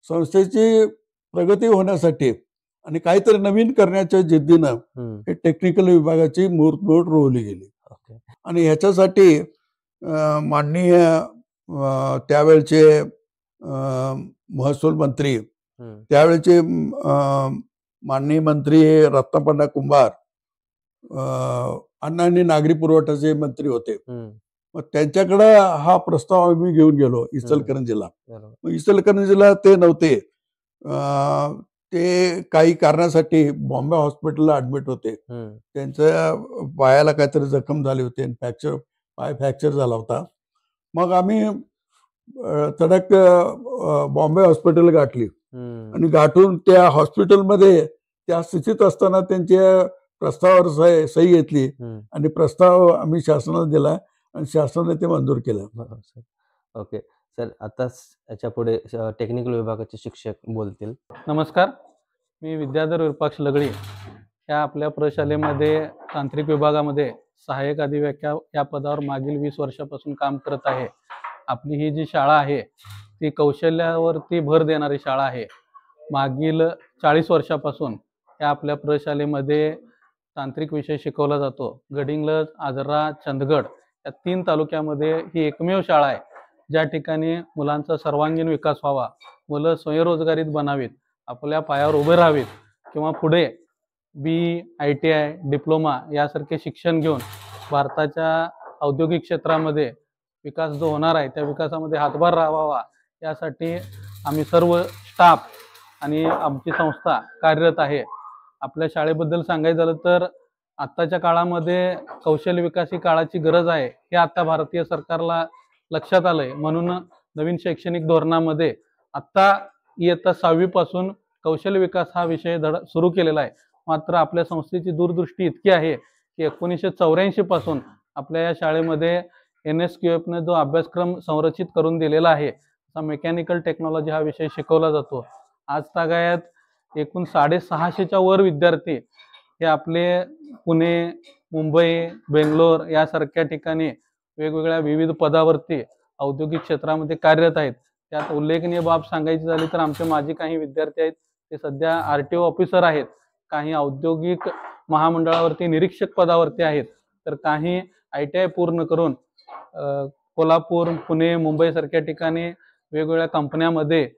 संस्थेची प्रगती होण्यासाठी आणि काहीतरी नवीन करण्याच्या जिद्दीनं हे टेक्निकल विभागाची मुहूर्तमेढ रोवली गेली. आणि ह्याच्यासाठी माननीय त्यावेळचे महसूल मंत्री, त्यावेळेचे माननीय मंत्री रत्नापण्णा कुंभार, अन्न आणि नागरी पुरवठ्याचे मंत्री होते. मग त्यांच्याकडे हा प्रस्ताव आम्ही घेऊन गेलो इचलकरंजीला. मग इचलकरंजीला ते नव्हते, ते काही कारणासाठी बॉम्बे हॉस्पिटलला ऍडमिट होते. त्यांच्या पायाला काहीतरी जखम झाली होती, पाय फ्रॅक्चर झाला होता. मग आम्ही तडक बॉम्बे हॉस्पिटल गाठली आणि गाठून त्या हॉस्पिटलमध्ये त्या स्थितीत असताना त्यांच्या प्रस्तावावर सही घेतली आणि प्रस्ताव आम्ही शासनाला दिला आणि शासनाने ते मंजूर केलं. ओके सर, आता याच्या पुढे टेक्निकल विभागाचे शिक्षक बोलतील. नमस्कार, मी विद्याधर विरूपाक्ष लगडी या आपल्या प्रशालेमध्ये तांत्रिक विभागामध्ये सहाय्यक अधिव्याख्या या पदावर मागील 20 वर्षापासून काम करत आहे. आपली ही जी शाळा आहे ती कौशल्यावरती भर देणारी शाळा आहे. मागील 40 वर्षापासून या आपल्या प्रशालेमध्ये तांत्रिक विषय शिकवला जातो. गडिंग्लज, आजरा, चंदगड या 3 तालुक्यामध्ये ही एकमेव शाळा आहे ज्या ठिकाणी मुलांचा सर्वांगीण विकास व्हावा, मुलं स्वयंरोजगारीत बनावीत, आपल्या पायावर उभे राहावीत किंवा पुढे BE, ITI, डिप्लोमा यासारखे शिक्षण घेऊन भारताच्या औद्योगिक क्षेत्रामध्ये विकास जो होणार आहे त्या विकासामध्ये हातभार लावावा यासाठी आम्ही सर्व स्टाफ आणि आमची संस्था कार्यरत आहे. आपल्या शाळेबद्दल सांगायचं झालं तर आत्ताच्या काळामध्ये कौशल्य विकास ही काळाची गरज आहे हे आता भारतीय सरकारला लक्षात आलंय. म्हणून नवीन शैक्षणिक धोरणामध्ये आत्ता इयत्ता 6वी पासून कौशल्य विकास हा विषय सुरू केलेला आहे. मात्र आपल्या संस्थेची दूरदृष्टी इतकी आहे की 1984 पासून आपल्या या शाळेमध्ये NSQFने जो अभ्यासक्रम संरचित करून दिलेला आहे असा मेकॅनिकल टेक्नॉलॉजी हा विषय शिकवला जातो. आज तागायत एकूण 650च्या वर विद्यार्थी हे आपले पुणे, मुंबई, बेंगलोर यासारख्या ठिकाणी वेगवेगळ्या विविध पदावरती औद्योगिक क्षेत्रामध्ये कार्यरत आहेत. त्यात उल्लेखनीय बाब सांगायची झाली तर आमचे माजी काही विद्यार्थी आहेत ते सध्या RTO ऑफिसर आहेत, काही औद्योगिक महामंडळावरती निरीक्षक पदावरती आहेत, तर काही ITI पूर्ण करून कोल्हापूर, पुणे, मुंबई सारख्या ठिकाणी वेगवेगळ्या कंपन्यामध्ये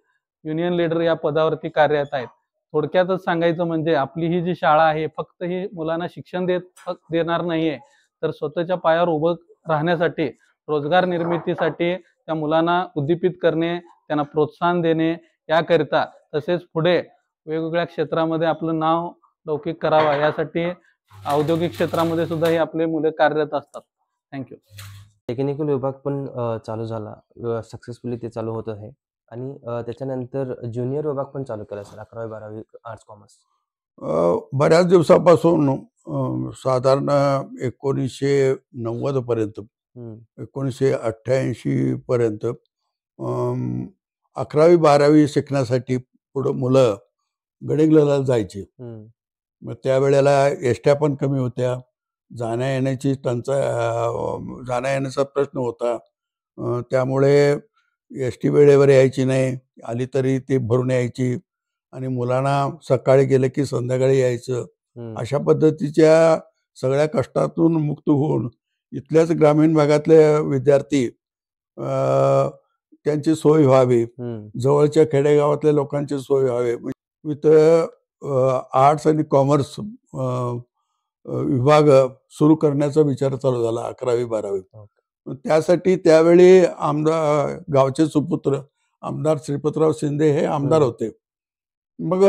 युनियन लीडर या पदावरती कार्यरत आहेत. थोडक्यातच सांगायचं म्हणजे आपली ही जी शाळा आहे फक्त ही मुलांना शिक्षण देणार नाहीये, तर स्वतःच्या पायावर उभं राहण्यासाठी, रोजगार निर्मितीसाठी त्या मुलांना उद्दीपित करणे, त्यांना प्रोत्साहन देणे याकरिता, तसेच पुढे वेगवेगळ्या क्षेत्रामध्ये आपलं नाव लौकिक करावा यासाठी औद्योगिक क्षेत्रामध्ये सुद्धा ही आपले मुले कार्यरत असतात. थँक्यू. टेक्निकल विभाग पण चालू झाला, सक्सेसफुली ते चालू होत आहे. आणि त्याच्यानंतर ज्युनियर विभाग पण चालू केला सर, 11वी 12वी आर्ट्स कॉमर्स. बऱ्याच दिवसापासून साधारण 1990 पर्यंत 1988 पर्यंत 11वी 12वी शिकण्यासाठी पुढं मुलं गडिंग्लजला जायची. मग त्यावेळेला एसट्या पण कमी होत्या, जाण्या येण्याचा प्रश्न होता. त्यामुळे एस टी वेळेवर यायची नाही, आली तरी ती भरून यायची आणि मुलांना सकाळी गेलं की संध्याकाळी यायचं. अशा पद्धतीच्या सगळ्या कष्टातून मुक्त होऊन इथल्याच ग्रामीण भागातले विद्यार्थी त्यांची सोय व्हावी, जवळच्या खेडेगावातल्या लोकांची सोय व्हावी. इथं आर्ट्स आणि कॉमर्स विभाग सुरू करण्याचा विचार चालू झाला 11वी 12वी. त्यासाठी त्यावेळी गावचे सुपुत्र आमदार श्रीपतराव शिंदे हे आमदार होते. मग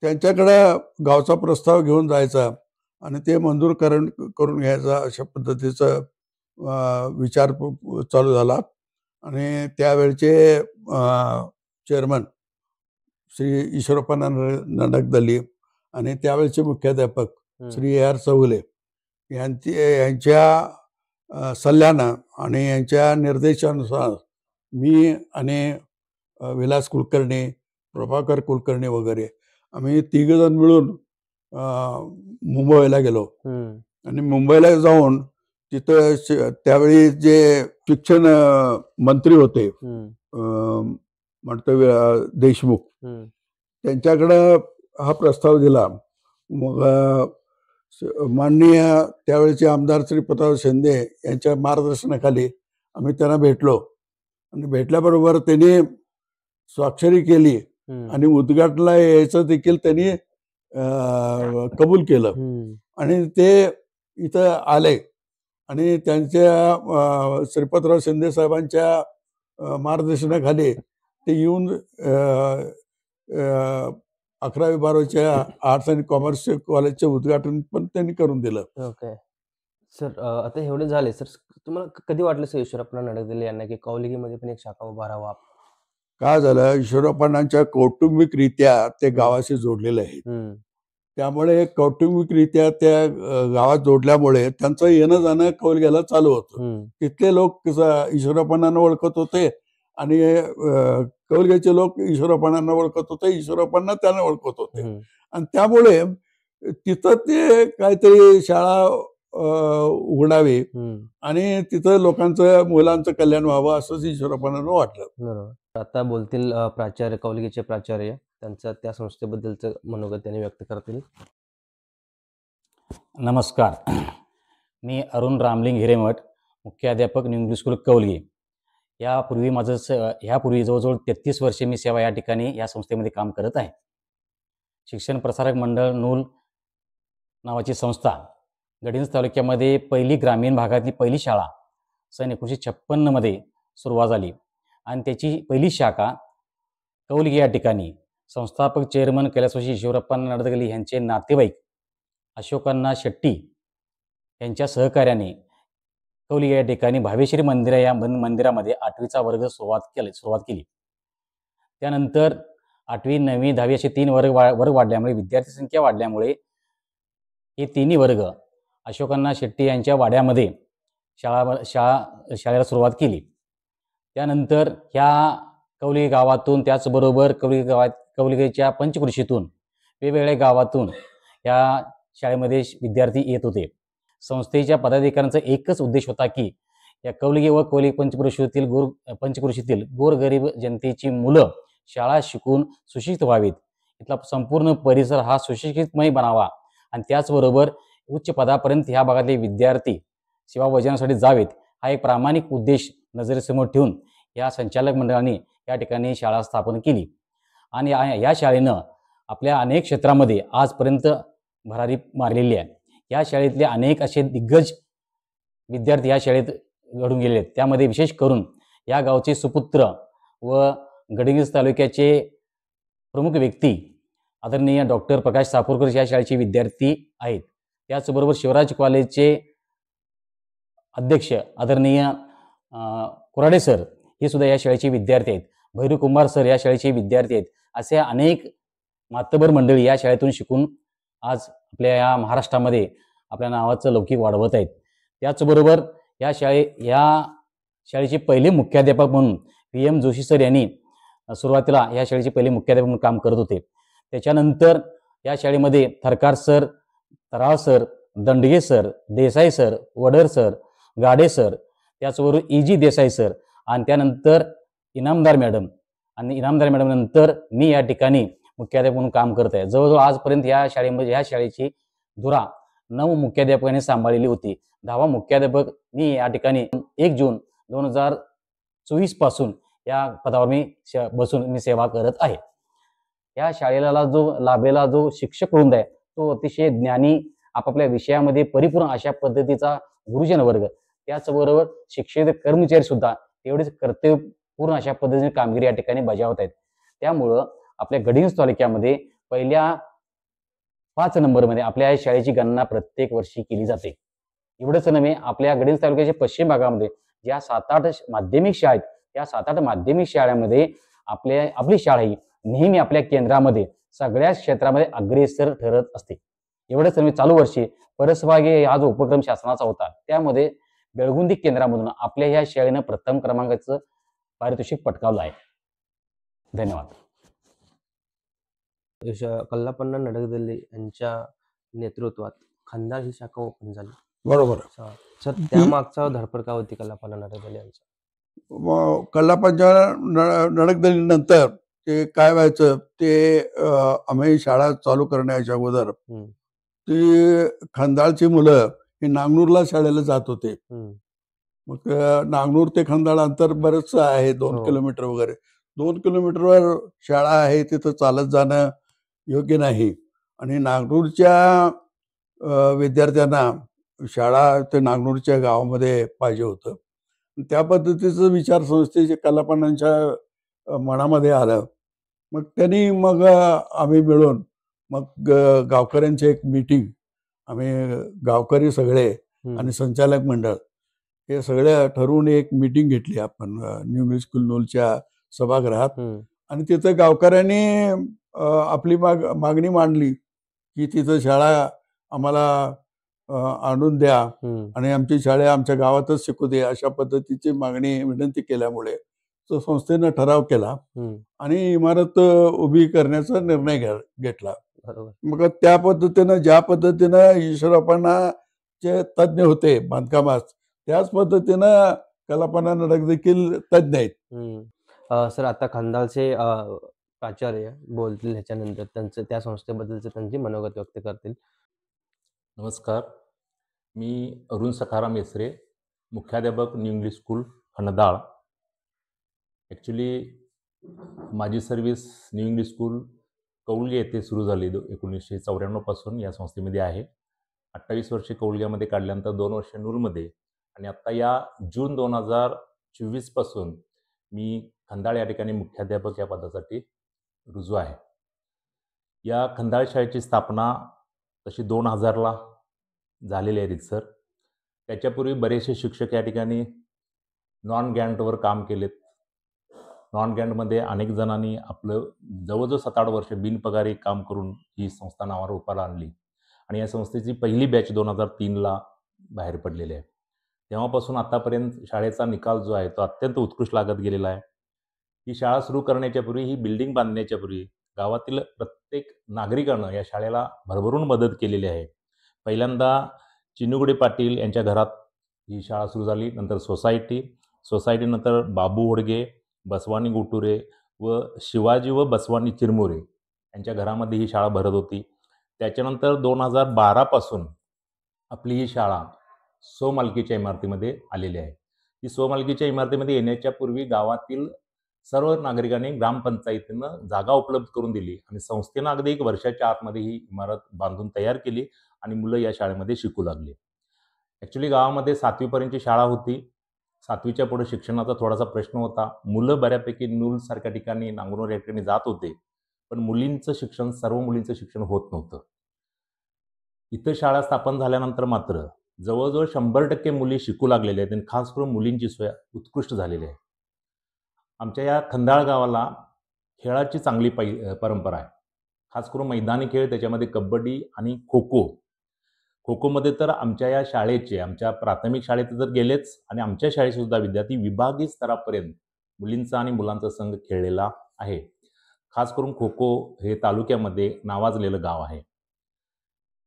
त्यांच्याकडे गावचा प्रस्ताव घेऊन जायचा आणि ते मंजूर करून घ्यायचा, अशा पद्धतीचा विचार चालू झाला. आणि त्यावेळचे चेअरमन श्री ईश्वरप्पा नडकदली आणि त्यावेळचे मुख्याध्यापक श्री ए आर चौगुले यांच्या सल्ल्यानं आणि यांच्या निर्देशानुसार मी आणि विलास कुलकर्णी, प्रभाकर कुलकर्णी वगैरे आम्ही 3 जण मिळून मुंबईला गेलो. आणि मुंबईला जाऊन तिथं त्यावेळी जे शिक्षण मंत्री होते म्हणतो देशमुख, त्यांच्याकडं हा प्रस्ताव दिला. मग माननीय त्यावेळेचे आमदार श्रीपतराव शिंदे यांच्या मार्गदर्शनाखाली आम्ही त्यांना भेटलो आणि भेटल्याबरोबर त्यांनी स्वाक्षरी केली आणि उद्घाटनाला यायचं देखील त्यांनी कबूल केलं. आणि ते इथं आले आणि त्यांच्या श्रीपतराव शिंदे साहेबांच्या मार्गदर्शनाखाली ते येऊन 11वी 12वीच्या आर्ट्स आणि कॉमर्स कॉलेजचे उद्घाटन पण त्यांनी करून दिलं. ओके सर, आता एवढे झाले सर, तुम्हाला कधी वाटलं सर ईश्वरप्पा नडकदले यांना की कौलिगीमध्ये पण एक शाखा उभारावा? काय झालं, ईश्वरप्पांच्या कौटुंबिकरित्या ते गावाशी जोडलेले आहेत. त्यामुळे कौटुंबिकरित्या त्या गावात जोडल्यामुळे त्यांचं येणं जाणं कौलग्याला चालू होतं. तिथले लोक ईश्वरप्पांना ओळखत होते आणि कौलग्याचे लोक ईश्वरप्पांना ओळखत होते, ईश्वरप्पांना त्यांना ओळखत होते. आणि त्यामुळे तिथं ते काहीतरी शाळा उघडावी आणि तिथं मुलांचं कल्याण व्हावं असंच ईश्वरप्पांना वाटलं. बरोबर. आता बोलतील प्राचार्य, कौलगीचे प्राचार्य, त्यांचं त्या संस्थेबद्दलचं मनोगत त्यांनी व्यक्त करतील. नमस्कार, मी अरुण रामलिंग हिरेमठ, मुख्याध्यापक न्यू इंग्लिश स्कूल कौलगी. ह्यापूर्वी जवळजवळ 33 वर्षे मी सेवा या ठिकाणी या संस्थेमध्ये काम करत आहे. शिक्षण प्रसारक मंडळ नूल नावाची संस्था गडिंग्लज तालुक्यामध्ये पहिली ग्रामीण भागातली पहिली शाळा सन 1956 सुरुवात झाली आणि त्याची पहिली शाखा कौलगी या ठिकाणी संस्थापक चेअरमन कैलासवासी ईश्वरप्पा नडकदले यांचे नातेवाईक अशोकअण्णा शेट्टी यांच्या सहकार्याने कौलगी या ठिकाणी भावेश्वरी मंदिरामध्ये 8वीचा वर्ग सुरुवात केली. त्यानंतर 8वी 9वी 10वी असे 3 वर्ग वाढल्यामुळे, विद्यार्थी संख्या वाढल्यामुळे हे तिन्ही वर्ग अशोकअण्णा शेट्टी यांच्या वाड्यामध्ये शाळेला सुरुवात केली. त्यानंतर ह्या कौलगी गावातून, त्याचबरोबर कौलगीच्या पंचकृषीतून, वेगवेगळ्या गावातून या शाळेमध्ये विद्यार्थी येत होते. संस्थेच्या पदाधिकाऱ्यांचा एकच उद्देश होता की या कौलगी व कौलगी पंचकृषीतील गोरगरीब जनतेची मुलं शाळा शिकून सुशिक्षित व्हावीत, इथला संपूर्ण परिसर हा सुशिक्षितमय बनावा आणि त्याचबरोबर उच्च पदापर्यंत ह्या भागातले विद्यार्थी सेवा बजावण्यासाठी जावेत, हा एक प्रामाणिक उद्देश नजरेसमोर ठेवून या संचालक मंडळाने या ठिकाणी शाळा स्थापन केली. आणि या शाळेनं आपल्या अनेक क्षेत्रामध्ये आजपर्यंत भरारी मारलेली आहे. या शाळेतले अनेक असे दिग्गज विद्यार्थी या शाळेत घडून गेले आहेत. त्यामध्ये विशेष करून या गावचे सुपुत्र व गडिंग्लज तालुक्याचे प्रमुख व्यक्ती आदरणीय डॉक्टर प्रकाश सापूरकर या शाळेचे विद्यार्थी आहेत. त्याचबरोबर शिवराज कॉलेजचे अध्यक्ष आदरणीय कुराडे सर हे सुद्धा या शाळेचे विद्यार्थी आहेत. भैरू कुमार सर या शाळेचे विद्यार्थी आहेत. असे अनेक मातबर मंडळी या शाळेतून शिकून आज आपल्या या महाराष्ट्रामध्ये आपल्या नावाचं लौकिक वाढवत आहेत. त्याचबरोबर या शाळेचे पहिले मुख्याध्यापक म्हणून PM जोशी सर यांनी सुरुवातीला या शाळेचे पहिले मुख्याध्यापक म्हणून काम करत होते. त्याच्यानंतर या शाळेमध्ये Tharkar sir, Taral sir, Dandage sir, Desai sir, Wadar sir, Gade sir, त्याचबरोबर EG देसाई सर आणि त्यानंतर इनामदार मॅडम आणि इनामदार मॅडम नंतर मी या ठिकाणी मुख्याध्यापक म्हणून काम करत आहे. जवळजवळ आजपर्यंत या शाळेची धुरा 9 मुख्याध्यापकांनी सांभाळलेली होती. 10वा मुख्याध्यापक मी या ठिकाणी 1 जून 2024 पासून या पदावर बसून मी सेवा करत आहे. या शाळेला लाभलेला जो शिक्षक वृंद आहे तो अतिशय ज्ञानी, आपापल्या विषयामध्ये परिपूर्ण अशा पद्धतीचा गुरुजन वर्ग, त्याचबरोबर शिक्षक कर्मचारी सुद्धा तेवढेच कर्तव्यपूर्ण अशा पद्धतीने कामगिरी या ठिकाणी बजावत आहेत. त्यामुळं आपल्या गडिंग्लज तालुक्यामध्ये पहिल्या 5 नंबरमध्ये आपल्या शाळेची गणना प्रत्येक वर्षी केली जाते. एवढंच नव्हे, आपल्या गडिंग्लज तालुक्याच्या पश्चिम भागामध्ये ज्या 7-8 माध्यमिक शाळा आहेत त्या 7-8 माध्यमिक शाळांमध्ये आपली शाळा ही नेहमी आपल्या केंद्रामध्ये सगळ्या क्षेत्रामध्ये अग्रेसर ठरत असते. एवढंच नव्हे, चालू वर्षी परसबागे हा जो उपक्रम शासनाचा होता त्यामध्ये बेळगुंदी केंद्रामधून आपल्या ह्या शाळेनं प्रथम क्रमांकाचं पारितोषिक पटकावलं आहे. धन्यवाद. कल्लापन्ना नडगदल्ले यांच्या नेतृत्वात खंदाळ ही शाखा ओपन झाली. बरोबर. सर, त्यामागचा धडपड काय होती कल्लापन्ना नडगदल्ले यांचा? कल्लापन्ना नडगदल्लीनंतर ते काय व्हायचं, ते आम्ही शाळा चालू करण्याच्या अगोदर ती खंदाळची मुलं हे नांगनूरला शाळेला जात होते. मग नांगनूर ते खंदाळ अंतर बरंच आहे, 2 किलोमीटर वगैरे. 2 किलोमीटरवर शाळा आहे, तिथं चालत जाणं योग्य नाही. आणि नागनूरच्या विद्यार्थ्यांना शाळा ते नागनूरच्या गावामध्ये पाहिजे होतं. त्या पद्धतीचं विचार संस्थेच्या कल्लापन्नांच्या मनामध्ये आलं. मग आम्ही मिळून गावकऱ्यांची एक मीटिंग, आम्ही गावकरी सगळे आणि संचालक मंडळ हे सगळे ठरवून एक मीटिंग घेतली आपण न्यू इंग्लिश स्कूल नूलच्या सभागृहात. आणि तिथं गावकऱ्यांनी आपली मागणी मांडली की तिथं शाळा आम्हाला आणून द्या आणि आमची शाळा आमच्या गावातच शिकू दे, अशा पद्धतीची मागणी विनंती केल्यामुळे तो संस्थेनं ठराव केला आणि इमारत उभी करण्याचा निर्णय घेतला. मग त्या पद्धतीनं, ज्या पद्धतीनं ईश्वरापणाचे तज्ज्ञ होते बांधकामात, त्याच पद्धतीनं कल्लापन्ना नडग देखील तज्ज्ञ आहेत. सर, आता खंदाळचे प्राचार्य बोलतील ह्याच्यानंतर त्या संस्थेबद्दलचे त्यांची मनोगत व्यक्त करतील. नमस्कार, मी अरुण सखाराम येसरे, मुख्याध्यापक न्यू इंग्लिश स्कूल खंडाळ. ॲक्च्युली माझी service new English school Kaulge येथे सुरू झाली 1994 पासून या संस्थेमध्ये आहे. 28 वर्षे कौलग्यामध्ये काढल्यानंतर 2 वर्ष नूरमध्ये आणि आत्ता या जून 2024 पासून मी खंदाळ या ठिकाणी मुख्याध्यापक या पदासाठी रुजू आहे. या खंदाळ शाळेची स्थापना तशी 2000ला झालेली आहे रीतसर. त्याच्यापूर्वी बरेचसे शिक्षक या ठिकाणी नॉन गॅन्टवर काम केलेत. नॉन गॅन्टमध्ये अनेक जणांनी आपलं जवळजवळ 7-8 वर्ष बिनपगारी काम करून ही संस्था नावावर उपाला आणली आणि या संस्थेची पहिली बॅच 2003ला बाहेर पडलेली आहे. तेव्हापासून आतापर्यंत शाळेचा निकाल जो आहे तो अत्यंत उत्कृष्ट लागत गेलेला आहे. ही शाळा सुरू करण्याच्या पूर्वी, ही बिल्डिंग बांधण्याच्या पूर्वी गावातील प्रत्येक नागरिकानं या शाळेला भरभरून मदत केलेली आहे. पहिल्यांदा चिनुगुडे पाटील यांच्या घरात ही शाळा सुरू झाली, नंतर सोसायटीनंतर बाबू होडगे, बसवानी गुटुरे व शिवाजी व बसवानी चिरमुरे यांच्या घरामध्ये ही शाळा भरत होती. त्याच्यानंतर 2012 पासून आपली ही शाळा स्वमालकीच्या इमारतीमध्ये आलेली आहे. ही स्वमालकीच्या इमारतीमध्ये येण्याच्या पूर्वी गावातील सर्व नागरिकांनी ग्रामपंचायतीनं जागा उपलब्ध करून दिली आणि संस्थेनं अगदी 1 वर्षाच्या आतमध्ये ही इमारत बांधून तयार केली आणि मुलं या शाळेमध्ये शिकू लागली. ॲक्च्युली गावामध्ये 7वीपर्यंतची शाळा होती. 7वीच्या पुढे शिक्षणाचा थोडासा प्रश्न होता. मुलं बऱ्यापैकी नूलसारख्या ठिकाणी, नांगनूर या ठिकाणी जात होते, पण मुलींचं शिक्षण, सर्व मुलींचं शिक्षण होत नव्हतं. इथं शाळा स्थापन झाल्यानंतर मात्र जवळजवळ 100% मुली शिकू लागलेल्या आहेत आणि खास करून मुलींची सोय उत्कृष्ट झालेली आहे. आमच्या या खंदाळ गावाला खेळाची चांगली परंपरा आहे. खास करून मैदानी खेळ, त्याच्यामध्ये कबड्डी आणि खो-खो. खो-खोमध्ये तर आमच्या या शाळेचे, आमच्या प्राथमिक शाळेत जर गेलेच आणि आमच्या शाळेतसुद्धा विद्यार्थी विभागीय स्तरापर्यंत मुलींचा आणि मुलांचा संघ खेळलेला आहे. खास करून खो-खो हे तालुक्यामध्ये नावाजलेलं गाव आहे.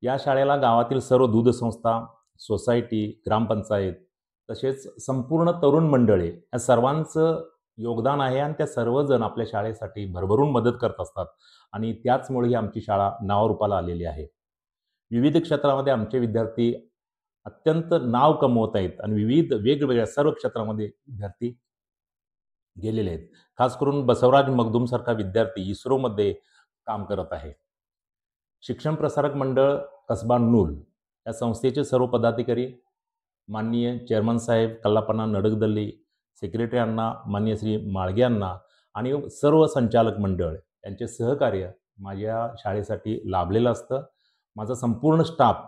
या शाळेला गावातील सर्व दूध संस्था, सोसायटी, ग्रामपंचायत तसेच संपूर्ण तरुण मंडळे या सर्वांचं योगदान आहे आणि त्या सर्वजण आपल्या शाळेसाठी भरभरून मदत करत असतात आणि त्याचमुळे ही आमची शाळा नावारूपाला आलेली आहे. विविध क्षेत्रामध्ये आमचे विद्यार्थी अत्यंत नाव कमवत आहेत आणि विविध वेगवेगळ्या सर्व क्षेत्रामध्ये विद्यार्थी गेलेले आहेत. खास करून बसवराज मगदूमसारखा विद्यार्थी इस्रोमध्ये काम करत आहे. शिक्षण प्रसारक मंडळ कसबा नूल या संस्थेचे सर्व पदाधिकारी, माननीय चेअरमन साहेब कल्लापना नडगदल्ली, सेक्रेटरी अण्णा, माननीय श्री माळगे अण्णा आणि सर्व संचालक मंडळ यांचे सहकार्य माझ्या शाळेसाठी लाभलेलं असतं. माझा संपूर्ण स्टाफ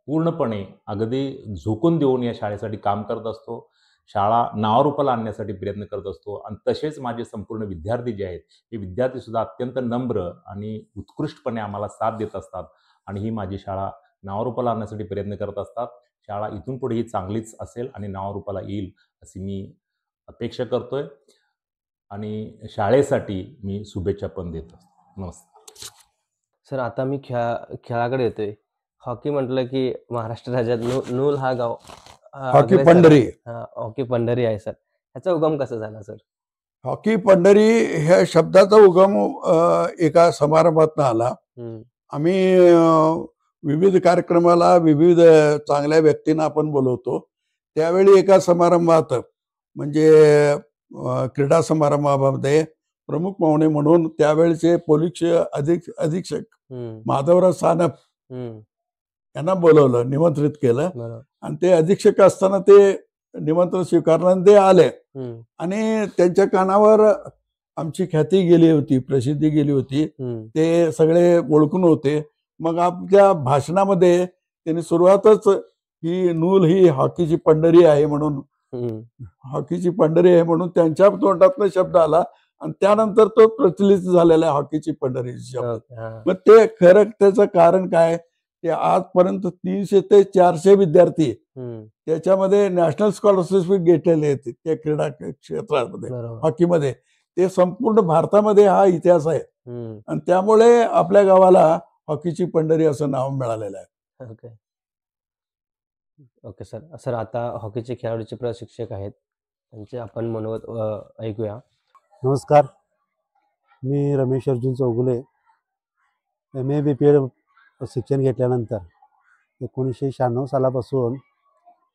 पूर्णपणे अगदी झोकून देऊन या शाळेसाठी काम करत असतो. शाळा नावारूपाला आणण्यासाठी प्रयत्न करत असतो आणि तसेच माझे संपूर्ण विद्यार्थी जे आहेत हे विद्यार्थीसुद्धा अत्यंत नम्र आणि उत्कृष्टपणे आम्हाला साथ देत असतात आणि ही माझी शाळा नावारूपाला आणण्यासाठी प्रयत्न करत असतात. शाळा इथून पुढेही चांगलीच असेल आणि नावारूपाला येईल अशी मी अपेक्षा करतोय आणि शाळेसाठी मी शुभेच्छा पण देतो. नमस्कार सर. आता मी खेळाकडे येतोय. हॉकी म्हटलं की महाराष्ट्र राज्यात नूल हा गाव हॉकी पंढरी. हॉकी पंढरी आहे सर. ह्याचा उगम कसा झाला सर? हॉकी पंढरी ह्या शब्दाचा उगम एका समारंभातून आला. आम्ही विविध कार्यक्रमाला विविध चांगल्या व्यक्तींना आपण बोलवतो. त्यावेळी एका समारंभात म्हणजे क्रीडा समारंभामध्ये प्रमुख पाहुणे म्हणून त्यावेळचे पोलीस अधीक्षक माधवराव सानप यांना बोलवलं, निमंत्रित केलं आणि ते अधीक्षक असताना ते निमंत्रण स्वीकारलं. ते आले आणि त्यांच्या कानावर आमची ख्याती गेली होती, प्रसिद्धी गेली होती. ते सगळे ओळखून होते. मग आपल्या भाषणामध्ये त्यांनी सुरुवातच ही नूल ही हॉकीची पंढरी आहे म्हणून, हॉकीची पंढरी आहे म्हणून त्यांच्या तोंडातनं शब्द आला आणि त्यानंतर तो प्रचलित झालेला आहे हॉकीची पंढरी शब्द. मग ते खरं त्याचं कारण काय, ते आजपर्यंत 300 ते 400 विद्यार्थी त्याच्यामध्ये नॅशनल स्कॉलरशिप घेतलेले आहेत त्या क्रीडा क्षेत्रामध्ये, हॉकीमध्ये. ते संपूर्ण भारतामध्ये हा इतिहास आहे आणि त्यामुळे आपल्या गावाला हॉकीची पंढरी असं नाव मिळालेलं आहे. Okay okay sir. सर, आता हॉकीचे खेळाडूचे प्रशिक्षक आहेत, त्यांचे आपण मनोगत ऐकूया. नमस्कार, मी रमेश अर्जुन चौगुले. MA BPED शिक्षण घेतल्यानंतर 1996 सालापासून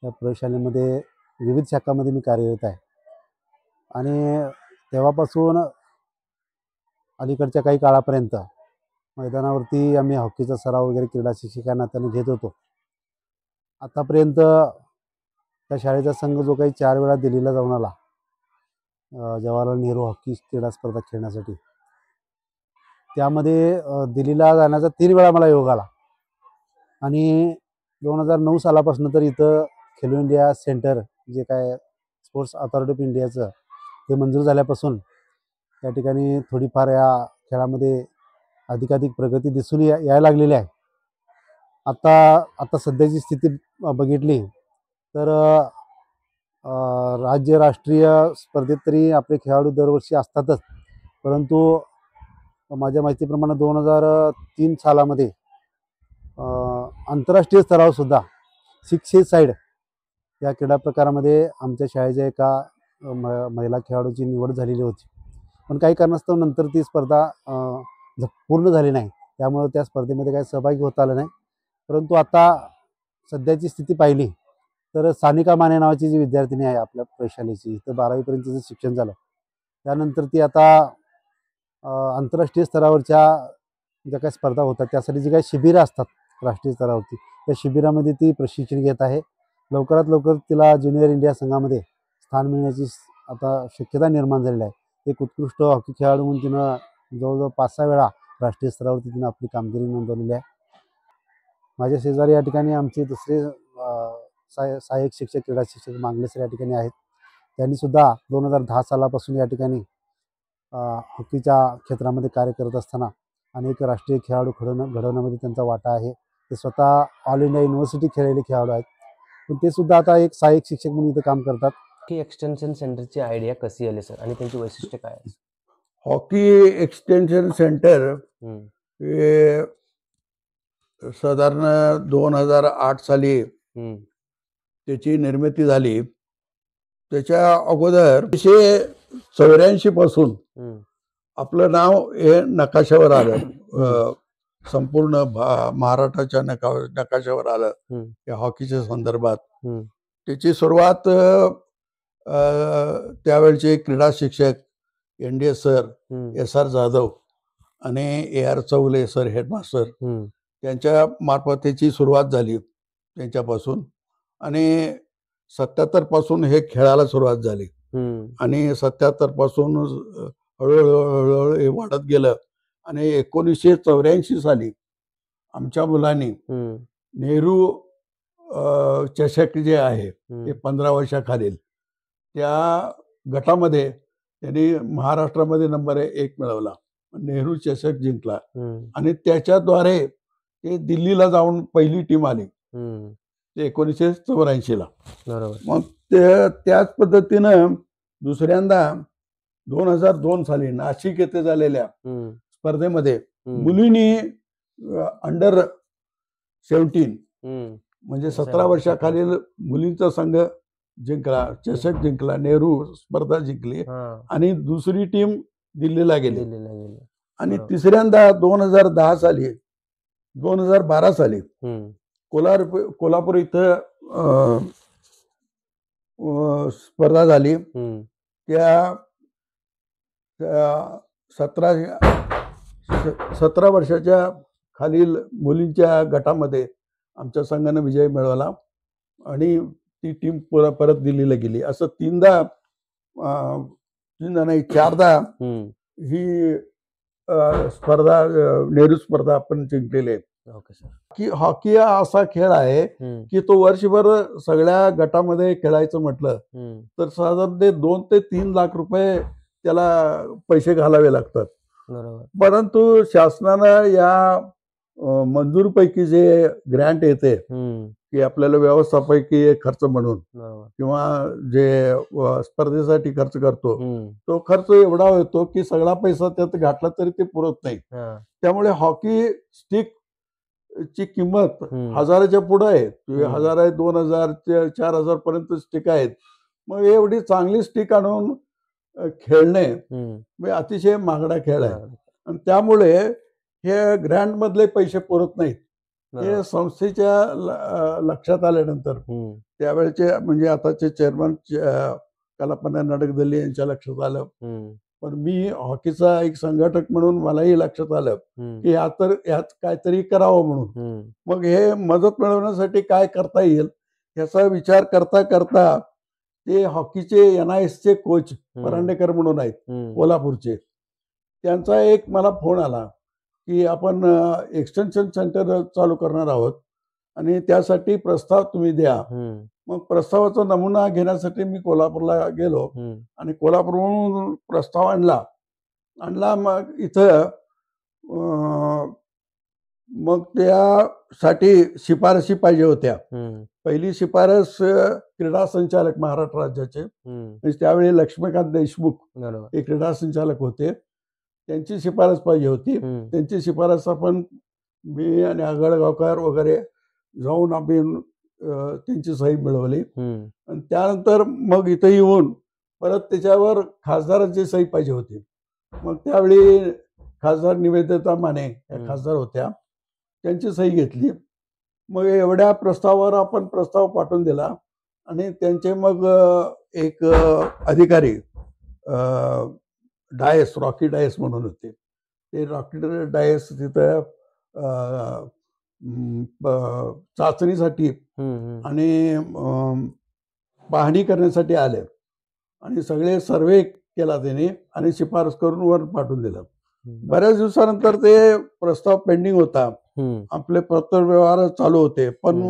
या प्रयोगशाळेमध्ये विविध शाखामध्ये मी कार्यरत आहे आणि तेव्हापासून अलीकडच्या काही काळापर्यंत मैदानावरती आम्ही हॉकीचा सराव वगैरे क्रीडा शिक्षका नात्याने घेत होतो. आतापर्यंत त्या शाळेचा संघ जो काही 4 वेळा दिल्लीला जाऊन आला जवाहरलाल नेहरू हॉकी क्रीडा स्पर्धा खेळण्यासाठी, त्यामध्ये दिल्लीला जाण्याचा 3 वेळा मला योग आला आणि 2009 सालापासून तर इथं खेलो इंडिया सेंटर जे काय स्पोर्ट्स अथॉरिटी ऑफ इंडियाचं ते मंजूर झाल्यापासून त्या ठिकाणी थोडीफार या खेळामध्ये अधिकाधिक प्रगती दिसून यायला लागलेली आहे. आता सध्याची स्थिती बघितली तर राज्य राष्ट्रीय स्पर्धेत तरी आपले खेळाडू दरवर्षी असतातच, परंतु माझ्या माहितीप्रमाणे 2003 सालामध्ये आंतरराष्ट्रीय स्तरावरसुद्धा 6 साईड या क्रीडा प्रकारामध्ये आमच्या शाळेच्या एका महिला खेळाडूची निवड झालेली होती. पण काही कारणास्तव नंतर ती स्पर्धा पूर्ण झाली नाही, त्यामुळे त्या स्पर्धेमध्ये काही सहभागी होता आलं नाही. परंतु आता सध्याची स्थिती पाहिली तर सानिका माने नावाची जी विद्यार्थिनी आहे आपल्या प्रशालेची, तर 12वीपर्यंतचं शिक्षण झालं. त्यानंतर ती आता आंतरराष्ट्रीय स्तरावरच्या ज्या काही स्पर्धा होतात त्यासाठी जी काही शिबिरं असतात राष्ट्रीय स्तरावरती, त्या शिबिरामध्ये ती प्रशिक्षण घेत आहे. लवकरात लवकर तिला ज्युनियर इंडिया संघामध्ये स्थान मिळण्याची आता शक्यता निर्माण झालेली आहे. एक उत्कृष्ट हॉकी खेळाडू म्हणून तिनं जवळजवळ 5-6 वेळा राष्ट्रीय स्तरावरती तिनं आपली कामगिरी नोंदवलेली आहे. माझ्या शेजारी या ठिकाणी आमचे दुसरे सहाय्यक शिक्षक क्रीडा शिक्षक मांगले सर या ठिकाणी आहेत. त्यांनी सुद्धा 2010 सालापासून या ठिकाणी हॉकीच्या क्षेत्रामध्ये कार्य करत असताना अनेक राष्ट्रीय खेळाडू घडवण्यामध्ये त्यांचा वाटा आहे. ते स्वतः ऑल इंडिया युनिव्हर्सिटी खेळलेले खेळाडू आहेत, पण ते सुद्धा आता एक सहाय्यक शिक्षक म्हणून इथं काम करतात. हॉकी एक्सटेन्शन सेंटरची आयडिया कशी आली सर आणि त्यांची वैशिष्ट्य काय आहे? हॉकी एक्सटेन्शन सेंटर हे साधारण 2008 साली त्याची निर्मिती झाली. त्याच्या अगोदर 1984 पासून आपलं नाव हे नकाशावर आलं, संपूर्ण महाराष्ट्राच्या नकाशावर आलं या हॉकीच्या संदर्भात. त्याची सुरुवात त्यावेळचे क्रीडा शिक्षक NDS सर, SR जाधव आणि AR चौले सर हेडमास्टर त्यांच्या मार्फत त्याची सुरुवात झाली त्यांच्यापासून. आणि 77 पासून हे खेळायला सुरुवात झाली आणि 77 पासून हळूहळू हे वाढत गेलं. आणि 1984 साली आमच्या मुलांनी नेहरू चषक जे आहे ते 15 वर्षाखालील त्या गटामध्ये त्यांनी महाराष्ट्रामध्ये नंबर 1 मिळवला, नेहरू चषक जिंकला. आणि त्याच्याद्वारे ते दिल्लीला जाऊन पहिली टीम आली ते 1984 ला. मग त्याच पद्धतीनं दुसऱ्यांदा 2002 साली नाशिक येथे झालेल्या स्पर्धेमध्ये मुलींनी अंडर 17 म्हणजे 17 वर्षाखालील मुलींचा संघ जिंकला, चषक जिंकला, नेहरू स्पर्धा जिंकली आणि दुसरी टीम दिल्लीला गेली. आणि तिसऱ्यांदा 2012 साली कोल्हापूर इथं स्पर्धा झाली. त्या 17 वर्षाच्या खालील मुलींच्या गटामध्ये आमच्या संघानं विजय मिळवला आणि ती टीम परत दिल्लीला गेली. असं तीनदा नाही 4दा ही स्पर्धा नेहरू स्पर्धा आपण जिंकलेली आहे. की हॉकी हा असा खेळ आहे की तो वर्षभर सगळ्या गटामध्ये खेळायचं म्हटलं तर साधारण ते 2 ते 3 लाख रुपये त्याला पैसे घालावे लागतात. परंतु शासनानं या मंजूरपैकी जे ग्रँट येते की आपल्याला व्यवस्थापकीय खर्च म्हणून किंवा जे स्पर्धेसाठी खर्च करतो तो खर्च एवढा होतो की सगळा पैसा त्यात घातला तरी ते पुरत नाही. त्यामुळे हॉकी स्टिक ची किंमत 1000च्या पुढे आहे. 1000 आहे, 2000 4000 पर्यंत स्टिक आहेत. मग एवढी चांगली स्टिक आणून खेळणे अतिशय महागडा खेळ आहे आणि त्यामुळे हे ग्रँड मधले पैसे पुरत नाहीत. हे संस्थेच्या लक्षात आल्यानंतर त्यावेळेचे म्हणजे आताचे चेअरमन कलापना नडगदल्ली यांच्या लक्षात आलं. पण मी हॉकीचा एक संघटक म्हणून मलाही लक्षात आलं की यात काहीतरी करावं म्हणून. मग हे मदत मिळवण्यासाठी काय करता येईल याचा विचार करता करता ते हॉकीचे NIS चे कोच परांडेकर म्हणून आहेत कोल्हापूरचे, त्यांचा एक मला फोन आला की आपण एक्सटेन्शन सेंटर चालू करणार आहोत आणि त्यासाठी प्रस्ताव तुम्ही द्या. मग प्रस्तावाचा नमुना घेण्यासाठी मी कोल्हापूरला गेलो आणि कोल्हापूरहून प्रस्ताव आणला. मग इथं मग त्यासाठी शिफारशी पाहिजे होत्या. पहिली शिफारस क्रीडा संचालक महाराष्ट्र राज्याचे म्हणजे त्यावेळी लक्ष्मीकांत देशमुख हे क्रीडा संचालक होते, त्यांची शिफारस पाहिजे होती. त्यांची शिफारस आपण मी आणि आगळगावकर वगैरे जाऊन आम्ही त्यांची सही मिळवली आणि त्यानंतर मग इथं येऊन परत त्याच्यावर खासदारांची सही पाहिजे होती. मग त्यावेळी खासदार निवेदिता माने या खासदार होत्या, त्यांची सही घेतली. मग एवढ्या प्रस्तावावर आपण प्रस्ताव पाठवून दिला आणि त्यांचे मग एक अधिकारी डायस, रॉकी डायस म्हणून होते, ते रॉकी डायस तिथं चाचणीसाठी आणि पाहणी करण्यासाठी आले आणि सगळे सर्वे केला त्याने आणि शिफारस करून वर पाठवून दिलं. बऱ्याच दिवसानंतर ते प्रस्ताव पेंडिंग होता, आपले पत्रव्यवहार चालू होते, पण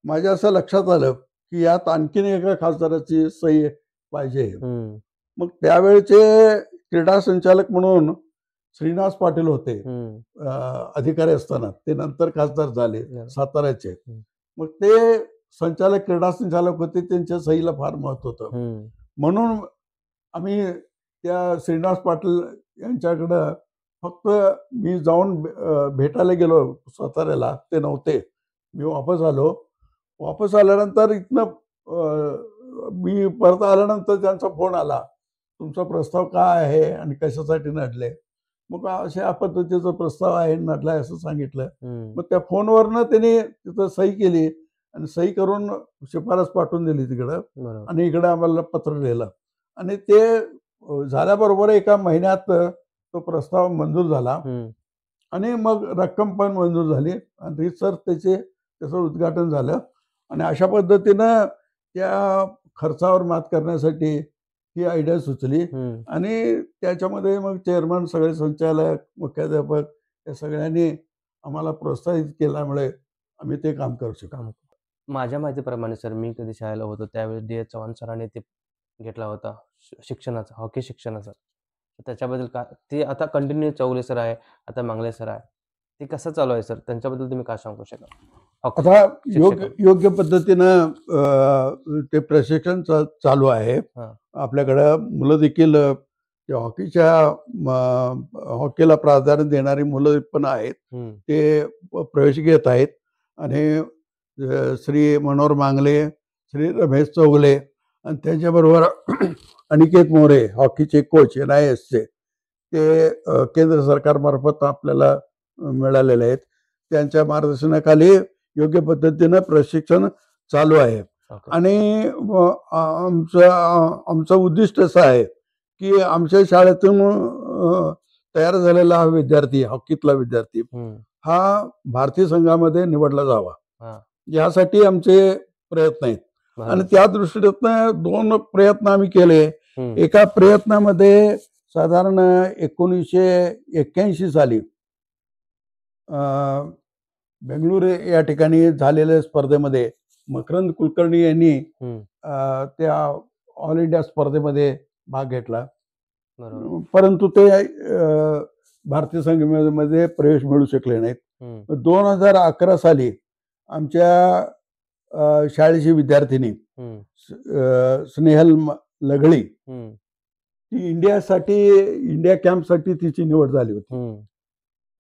माझ्या असं लक्षात आलं की यात आणखीन एका खासदाराची सही पाहिजे. मग त्यावेळेचे क्रीडा संचालक म्हणून श्रीनिवास पाटील होते अधिकारी असताना, ते नंतर खासदार झाले साताऱ्याचे. मग ते संचालक क्रीडा संचालक होते, त्यांच्या सहीला फार महत्व होतं. म्हणून आम्ही त्या श्रीनिवास पाटील यांच्याकडं फक्त मी जाऊन भेटायला गेलो साताऱ्याला, ते नव्हते. मी वापस आल्यानंतर इथनं मी परत आल्यानंतर त्यांचा फोन आला, तुमचा प्रस्ताव काय आहे आणि कशासाठी नडले. मग अशा पद्धतीचा प्रस्ताव आहे, नडलाय असं सांगितलं. मग त्या फोनवरनं त्यांनी तिथं सही केली आणि सही करून शिफारस पाठवून दिली तिकडं, आणि इकडं आम्हाला पत्र लिहिलं. आणि ते झाल्याबरोबर एका महिन्यात तो प्रस्ताव मंजूर झाला आणि मग रक्कम पण मंजूर झाली आणि रीतसर त्याचं उद्घाटन झालं. आणि अशा पद्धतीनं त्या खर्चावर मात करण्यासाठी ही आयडिया सुचली. आणि त्याच्यामध्ये मग चेअरमन, सगळे संचालक, मुख्याध्यापक या सगळ्यांनी आम्हाला प्रोत्साहित केल्यामुळे आम्ही ते काम करू शकतो. माझ्या माहितीप्रमाणे सर, मी कधी शाळेला होतो त्यावेळेस डी एस चव्हाण सरांनी ते घेतला होता शिक्षणाचा, हॉकी शिक्षणाचा. त्याच्याबद्दल काय, ते आता कंटिन्यू चौगले सर आहे, आता मांगले सर आहे, ते कसं चालू आहे सर, त्यांच्याबद्दल तुम्ही काय सांगू शकाल? आता योग्य पद्धतीनं ते प्रशिक्षण चालू आहे. आपल्याकडं मुलं देखील हॉकीला प्राधान्य देणारी मुलं पण आहेत, ते प्रवेश घेत आहेत. आणि श्री मनोहर मांगले, श्री रमेश चौगले आणि त्याच्याबरोबर अनिकेत मोरे, हॉकीचे कोच NIS चे, ते केंद्र सरकारमार्फत आपल्याला मिळालेले आहेत. त्यांच्या मार्गदर्शनाखाली योग्य पद्धतीनं प्रशिक्षण चालू आहे. आणि आमचं उद्दिष्ट असं आहे की आमच्या शाळेतून तयार झालेला हा विद्यार्थी, हॉकीतला विद्यार्थी, हा भारतीय संघामध्ये निवडला जावा, यासाठी आमचे प्रयत्न आहेत. आणि त्या दृष्टीने 2 प्रयत्न आम्ही केले. एका प्रयत्नामध्ये साधारण 1981 साली बेंगळुरू या ठिकाणी झालेल्या स्पर्धेमध्ये मकरंद कुलकर्णी यांनी त्या ऑल इंडिया स्पर्धेमध्ये भाग घेतला, परंतु ते भारतीय संघामध्ये प्रवेश मिळू शकले नाहीत. 2011 साली आमच्या शाळेची विद्यार्थिनी स्नेहल लगळी, ती इंडिया कॅम्पसाठी तिची निवड झाली होती.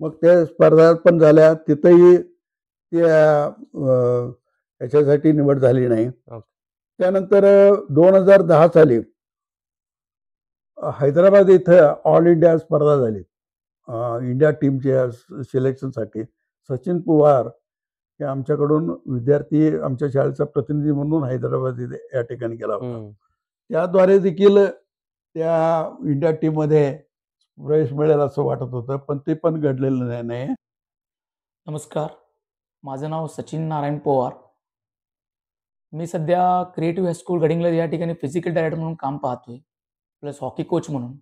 मग त्या स्पर्धा पण झाल्या, तिथंही त्याच्यासाठी निवड झाली नाही. त्यानंतर 2010 साली हैदराबाद इथं ऑल इंडिया स्पर्धा झाली इंडिया टीमच्या सिलेक्शनसाठी. सचिन पवार हे आमच्याकडून विद्यार्थी आमच्या शाळेचा प्रतिनिधी म्हणून हैदराबाद या ठिकाणी गेला होता. त्याद्वारे देखील त्या इंडिया टीममध्ये प्रवेश मिळेल असं वाटत होतं, पण ते पण घडलेलं नाही. नमस्कार, माझं नाव सचिन नारायण पवार. मी सध्या क्रिएटिव्ह हायस्कूल गडिंग्लज या ठिकाणी फिजिकल डायरेक्टर म्हणून काम पाहतोय, प्लस हॉकी कोच म्हणून.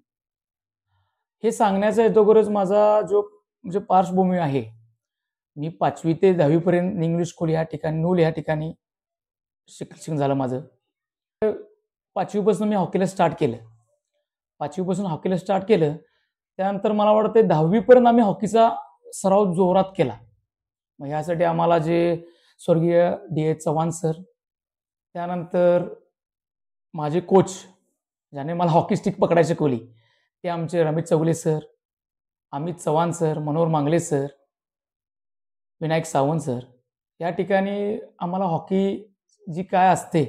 हे सांगण्याचा हेतूगरज माझा जो म्हणजे पार्श्वभूमी आहे, मी 5वी ते 10वी पर्यंत इंग्लिश स्कूल या ठिकाणी नूल या ठिकाणी शिक्षण झालं माझं. 5वीपासून मी हॉकीला स्टार्ट केलं. 5वीपासून हॉकीला स्टार्ट केलं, त्यानंतर मला वाटतं 10वी पर्यंत आम्ही हॉकीचा सराव जोरात केला. मग ह्यासाठी आम्हाला जे स्वर्गीय D.S. चव्हाण सर, त्यानंतर माझे कोच ज्याने मला हॉकी स्टिक पकडायला शिकवली, ते आमचे रमेश चौगले सर, अमित चव्हाण सर, मनोहर मांगले सर, विनायक सावंत सर. या ठिकाणी आम्हाला हॉकी जी काय असते,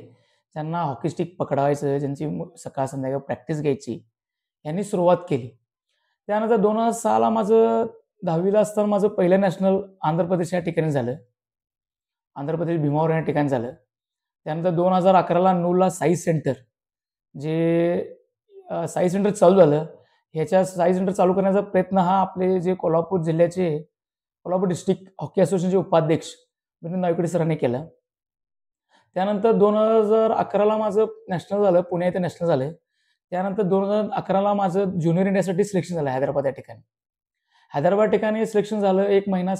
ज्यांना हॉकी स्टिक पकडायचं, ज्यांची सकाळ संध्याकाळ प्रॅक्टिस घ्यायची, यांनी सुरुवात केली. त्यानंतर 2006ला माझं 10वीला असताना माझं पहिलं नॅशनल आंध्र प्रदेश या ठिकाणी झालं, आंध्र प्रदेश भीमावर या ठिकाणी झालं. त्यानंतर 2011ला नूलला साई सेंटर, जे साई सेंटर चालू झालं, ह्याच्या साई सेंटर चालू करण्याचा प्रयत्न हा आपले जे कोल्हापूर जिल्ह्याचे कोल्हापूर डिस्ट्रिक्ट हॉकी असोसिएशनचे उपाध्यक्ष विनोद नायकडे सरांनी केलं. त्यानंतर 2011ला माझं नॅशनल झालं, पुणे इथे नॅशनल झालं. त्यानंतर 2011ला माझं ज्युनियर इंडियासाठी सिलेक्शन झालं हैदराबाद या ठिकाणी. हैदराबाद ठिकाणी सिलेक्शन झालं, 1 महिना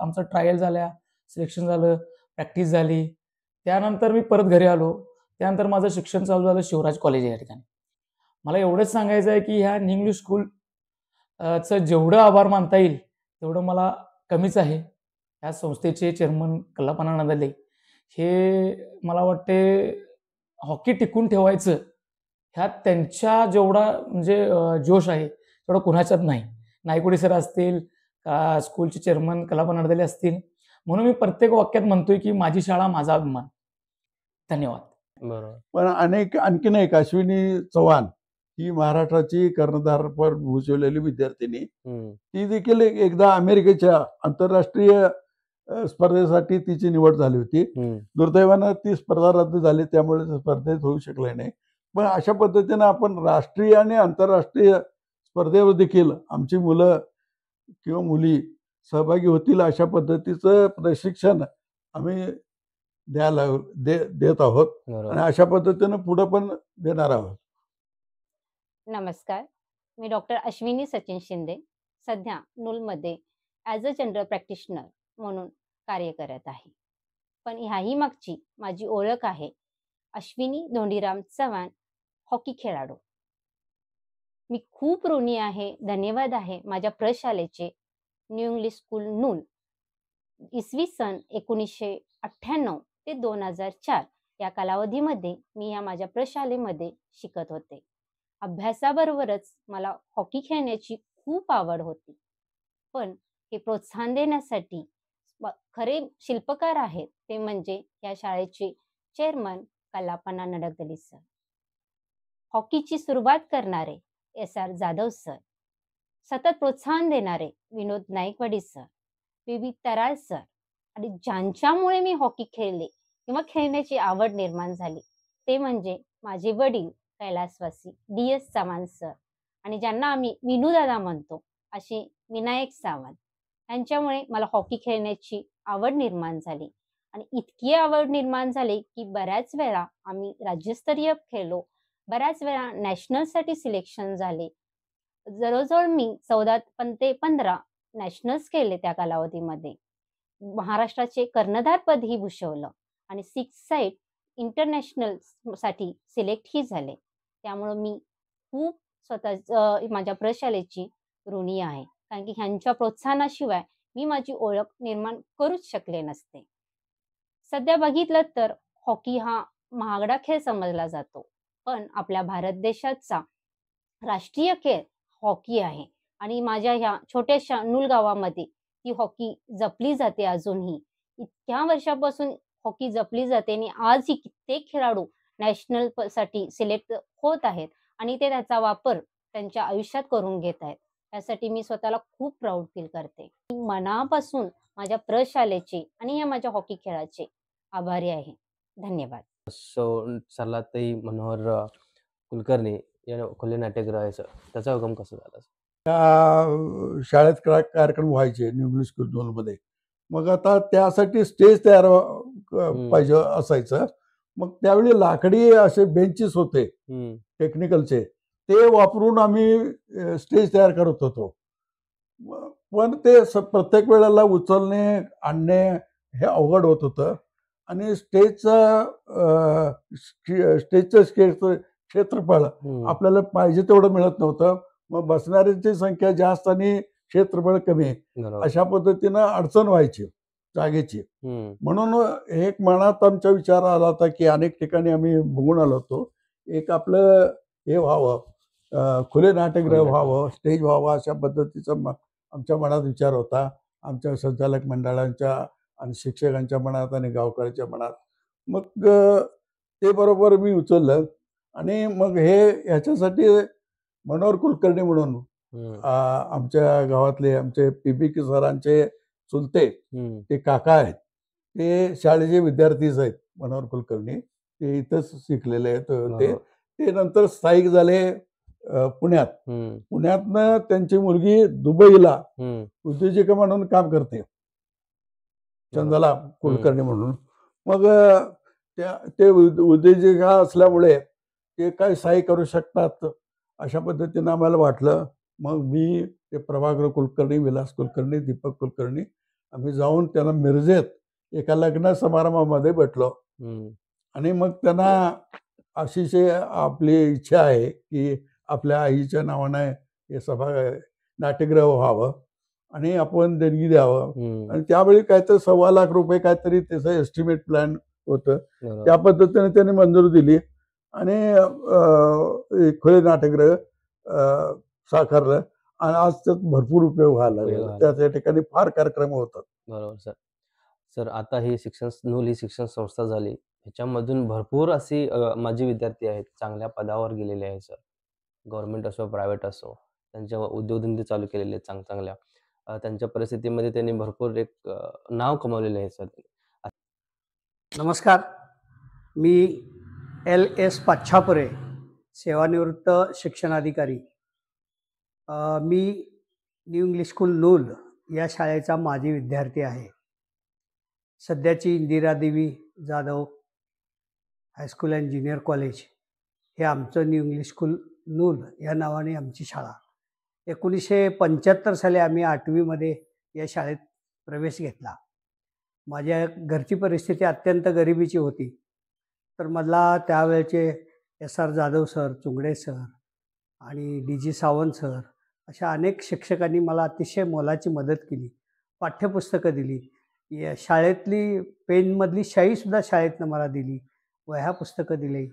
आमचं ट्रायल झाल्या, सिलेक्शन झालं, प्रॅक्टिस झाली. त्यानंतर मी परत घरी आलो. त्यानंतर माझं शिक्षण चालू झालं शिवराज कॉलेज या ठिकाणी. मला एवढंच सांगायचं आहे की ह्या न्यू इंग्लिश स्कूल चं जेवढं आभार मानता येईल तेवढं मला कमीच आहे. ह्या संस्थेचे चेअरमन कल्लापना नंदले हे मला वाटते हॉकी टिकून ठेवायचं ह्यात त्यांच्या जेवढा म्हणजे जोश आहे तेवढा कुणाच्यात नाही. नायकोडी सर असतील, स्कूलचे चेअरमन कल्लापना नंदले असतील. म्हणून मी प्रत्येक वाक्यात म्हणतोय की माझी शाळा माझा अभिमान. धन्यवाद. बरोबर. पण आणखीन एक अश्विनी चव्हाण ही महाराष्ट्राची कर्णधारपद भूषवलेली विद्यार्थिनी, ती देखील एकदा अमेरिकेच्या आंतरराष्ट्रीय स्पर्धेसाठी तिची निवड झाली होती. दुर्दैवानं ती स्पर्धा रद्द झाली, त्यामुळे स्पर्धेत होऊ शकले नाही. पण अशा पद्धतीनं आपण राष्ट्रीय आणि आंतरराष्ट्रीय स्पर्धेवर देखील आमची मुलं किंवा मुली सहभागी होतील अशा पद्धतीचं प्रशिक्षण आम्ही देत आहोत आणि अशा पद्धतीनं पुढे पण देणार आहोत. नमस्कार, मी डॉक्टर अश्विनी सचिन शिंदे सध्या नूलमध्ये ॲज अ जनरल प्रॅक्टिशनर म्हणून कार्य करत आहे. पण ह्याही मागची माझी ओळख आहे अश्विनी धोंडीराम चव्हाण, हॉकी खेळाडू. मी खूप ऋणी आहे, धन्यवाद आहे माझ्या प्रशालेचे न्यू इंग्लिश स्कूल नूल. इसवी सन 1998 ते 2004 या कालावधीमध्ये मी या माझ्या प्रशालेमध्ये शिकत होते. अभ्यासाबरोबरच मला हॉकी खेळण्याची खूप आवड होती. पण हे प्रोत्साहन देण्यासाठी खरे शिल्पकार आहेत ते म्हणजे या शाळेचे चेअरमन कल्लापना नडगदले सर, हॉकीची सुरुवात करणारे SR जाधव सर, सतत प्रोत्साहन देणारे Vinod Naikwadi sir, PB Taral sir, आणि ज्यांच्यामुळे मी हॉकी खेळले किंवा खेळण्याची आवड निर्माण झाली ते म्हणजे माझे वडील कैलासवासी DS चव्हाण सर, आणि ज्यांना आम्ही विनूदादा म्हणतो असे विनायक सावंत. यांच्यामुळे मला हॉकी खेळण्याची आवड निर्माण झाली आणि इतकी आवड निर्माण झाली की बऱ्याच वेळा आम्ही राज्यस्तरीय खेळलो, बऱ्याच वेळा नॅशनलसाठी सिलेक्शन झाले. जवळजवळ मी 14 ते 15 नॅशनल्स केले त्या कालावधीमध्ये. महाराष्ट्राचे कर्णधारपदही भूषवलं आणि 6 साईड इंटरनॅशनल साठी सिलेक्टही झाले. त्यामुळं मी खूप माझ्या प्रशालेची ऋणी आहे, कारण की ह्यांच्या प्रोत्साहनाशिवाय मी माझी ओळख निर्माण करूच शकले नसते. सध्या बघितलं तर हॉकी हा महागडा खेळ समजला जातो, पण आपल्या भारत देशाचा राष्ट्रीय खेळ हॉकी आहे आणि माझ्या ह्या छोट्याशा नूल गावामध्ये ती हॉकी जपली जाते. अजूनही इतक्या वर्षापासून हॉकी जपली जाते आणि आजही कित्येक खेळाडू नॅशनल साठी सिलेक्ट होत आहेत आणि ते त्याचा वापर त्यांच्या आयुष्यात करून घेत आहेत. त्यासाठी मी स्वतःला खूप प्राऊड फील करते. मनापासून माझ्या प्रशालेचे आणि या माझ्या हॉकी खेळाचे आभारी आहे. धन्यवाद. सरलाताई मनोहर कुलकर्णी या खुले नाट्यगृह आहे सर, त्याचा हुकम कसा झाला? त्या शाळेत कार्यक्रम व्हायचे न्यू इंग्लिश स्कूल नूलमध्ये. मग आता त्यासाठी स्टेज तयार पाहिजे असायचं. मग त्यावेळी लाकडी असे बेंचेस होते टेक्निकलचे, ते वापरून आम्ही स्टेज तयार करत होतो. पण ते प्रत्येक वेळेला उचलणे आणणे हे अवघड होत होतं आणि स्टेजचं क्षेत्रफळ आपल्याला पाहिजे तेवढं मिळत नव्हतं. मग बसणाऱ्यांची संख्या जास्त आणि क्षेत्रफळ कमी, अशा पद्धतीनं अडचण व्हायची जागेची. म्हणून एक मनात आमचा विचार आला होता की अनेक ठिकाणी आम्ही बघून आलो होतो, एक आपलं हे व्हावं, खुले नाट्यगृह व्हावं, स्टेज व्हावं, अशा पद्धतीचा आमच्या मनात विचार होता. आमच्या संचालक मंडळांच्या आणि शिक्षकांच्या मनात आणि गावकऱ्यांच्या मनात. मग ते बरोबर मी उचललं आणि मग ह्याच्यासाठी मनोहर कुलकर्णी म्हणून आमच्या गावातले आमचे PB सरांचे चुलते ते काका आहेत, ते शाळेचे विद्यार्थीच आहेत. मनोहर कुलकर्णी ते इथंच शिकलेले आहेत. ते नंतर स्थायिक झाले पुण्यात. पुण्यातनं त्यांची मुलगी दुबईला उद्योजिका म्हणून काम करते, चंदला कुलकर्णी म्हणून. मग ते उद्योजिका असल्यामुळे ते काय सहाय्य करू शकतात अशा पद्धतीनं आम्हाला वाटलं. मग मी ते प्रभाकर कुलकर्णी, विलास कुलकर्णी, दीपक कुलकर्णी आम्ही जाऊन त्यांना मिरजेत एका लग्न समारंभामध्ये भेटलो. आणि मग त्यांना अतिशय आपली इच्छा आहे की आपल्या आईच्या नावानं हे सभा नाट्यगृह व्हावं आणि आपण देणगी द्यावं. आणि त्यावेळी काहीतरी ₹1,25,00,000 काहीतरी त्याचं एस्टिमेट प्लॅन होतं. त्या पद्धतीने त्यांनी मंजुरी दिली आणि खुले नाट्यगृह साकारलं आणि आज त्यात भरपूर उपयोग व्हायला लागला. त्या ठिकाणी फार कार्यक्रम होतात. बरोबर सर. सर आता ही नूल ही शिक्षण संस्था झाली, ह्याच्यामधून भरपूर अशी माजी विद्यार्थी आहेत, चांगल्या पदावर गेलेले आहेत सर. गव्हर्नमेंट असो, प्रायव्हेट असो, त्यांच्या उद्योगधंदे चालू केलेले आहेत चांगल्या. त्यांच्या परिस्थितीमध्ये त्यांनी भरपूर एक नाव कमावलेले आहे सर. नमस्कार, मी LS पाच्छापुरे, सेवानिवृत्त शिक्षणाधिकारी. मी न्यू इंग्लिश स्कूल नूल या शाळेचा माजी विद्यार्थी आहे. सध्याची Indira Devi Jadhav high school and junior college हे आमचं न्यू इंग्लिश स्कूल नूल या नावाने आमची शाळा. 1975 साली आम्ही 8वीमध्ये या शाळेत प्रवेश घेतला. माझ्या घरची परिस्थिती अत्यंत गरिबीची होती, तर मला त्यावेळचे SR जाधव सर, चुंगडे सर आणि DG सावंत सर अशा अनेक शिक्षकांनी मला अतिशय मोलाची मदत केली. पाठ्यपुस्तकं दिली, या शाळेतली पेनमधली शाईसुद्धा शाळेतनं मला दिली, वह्या पुस्तकं दिली,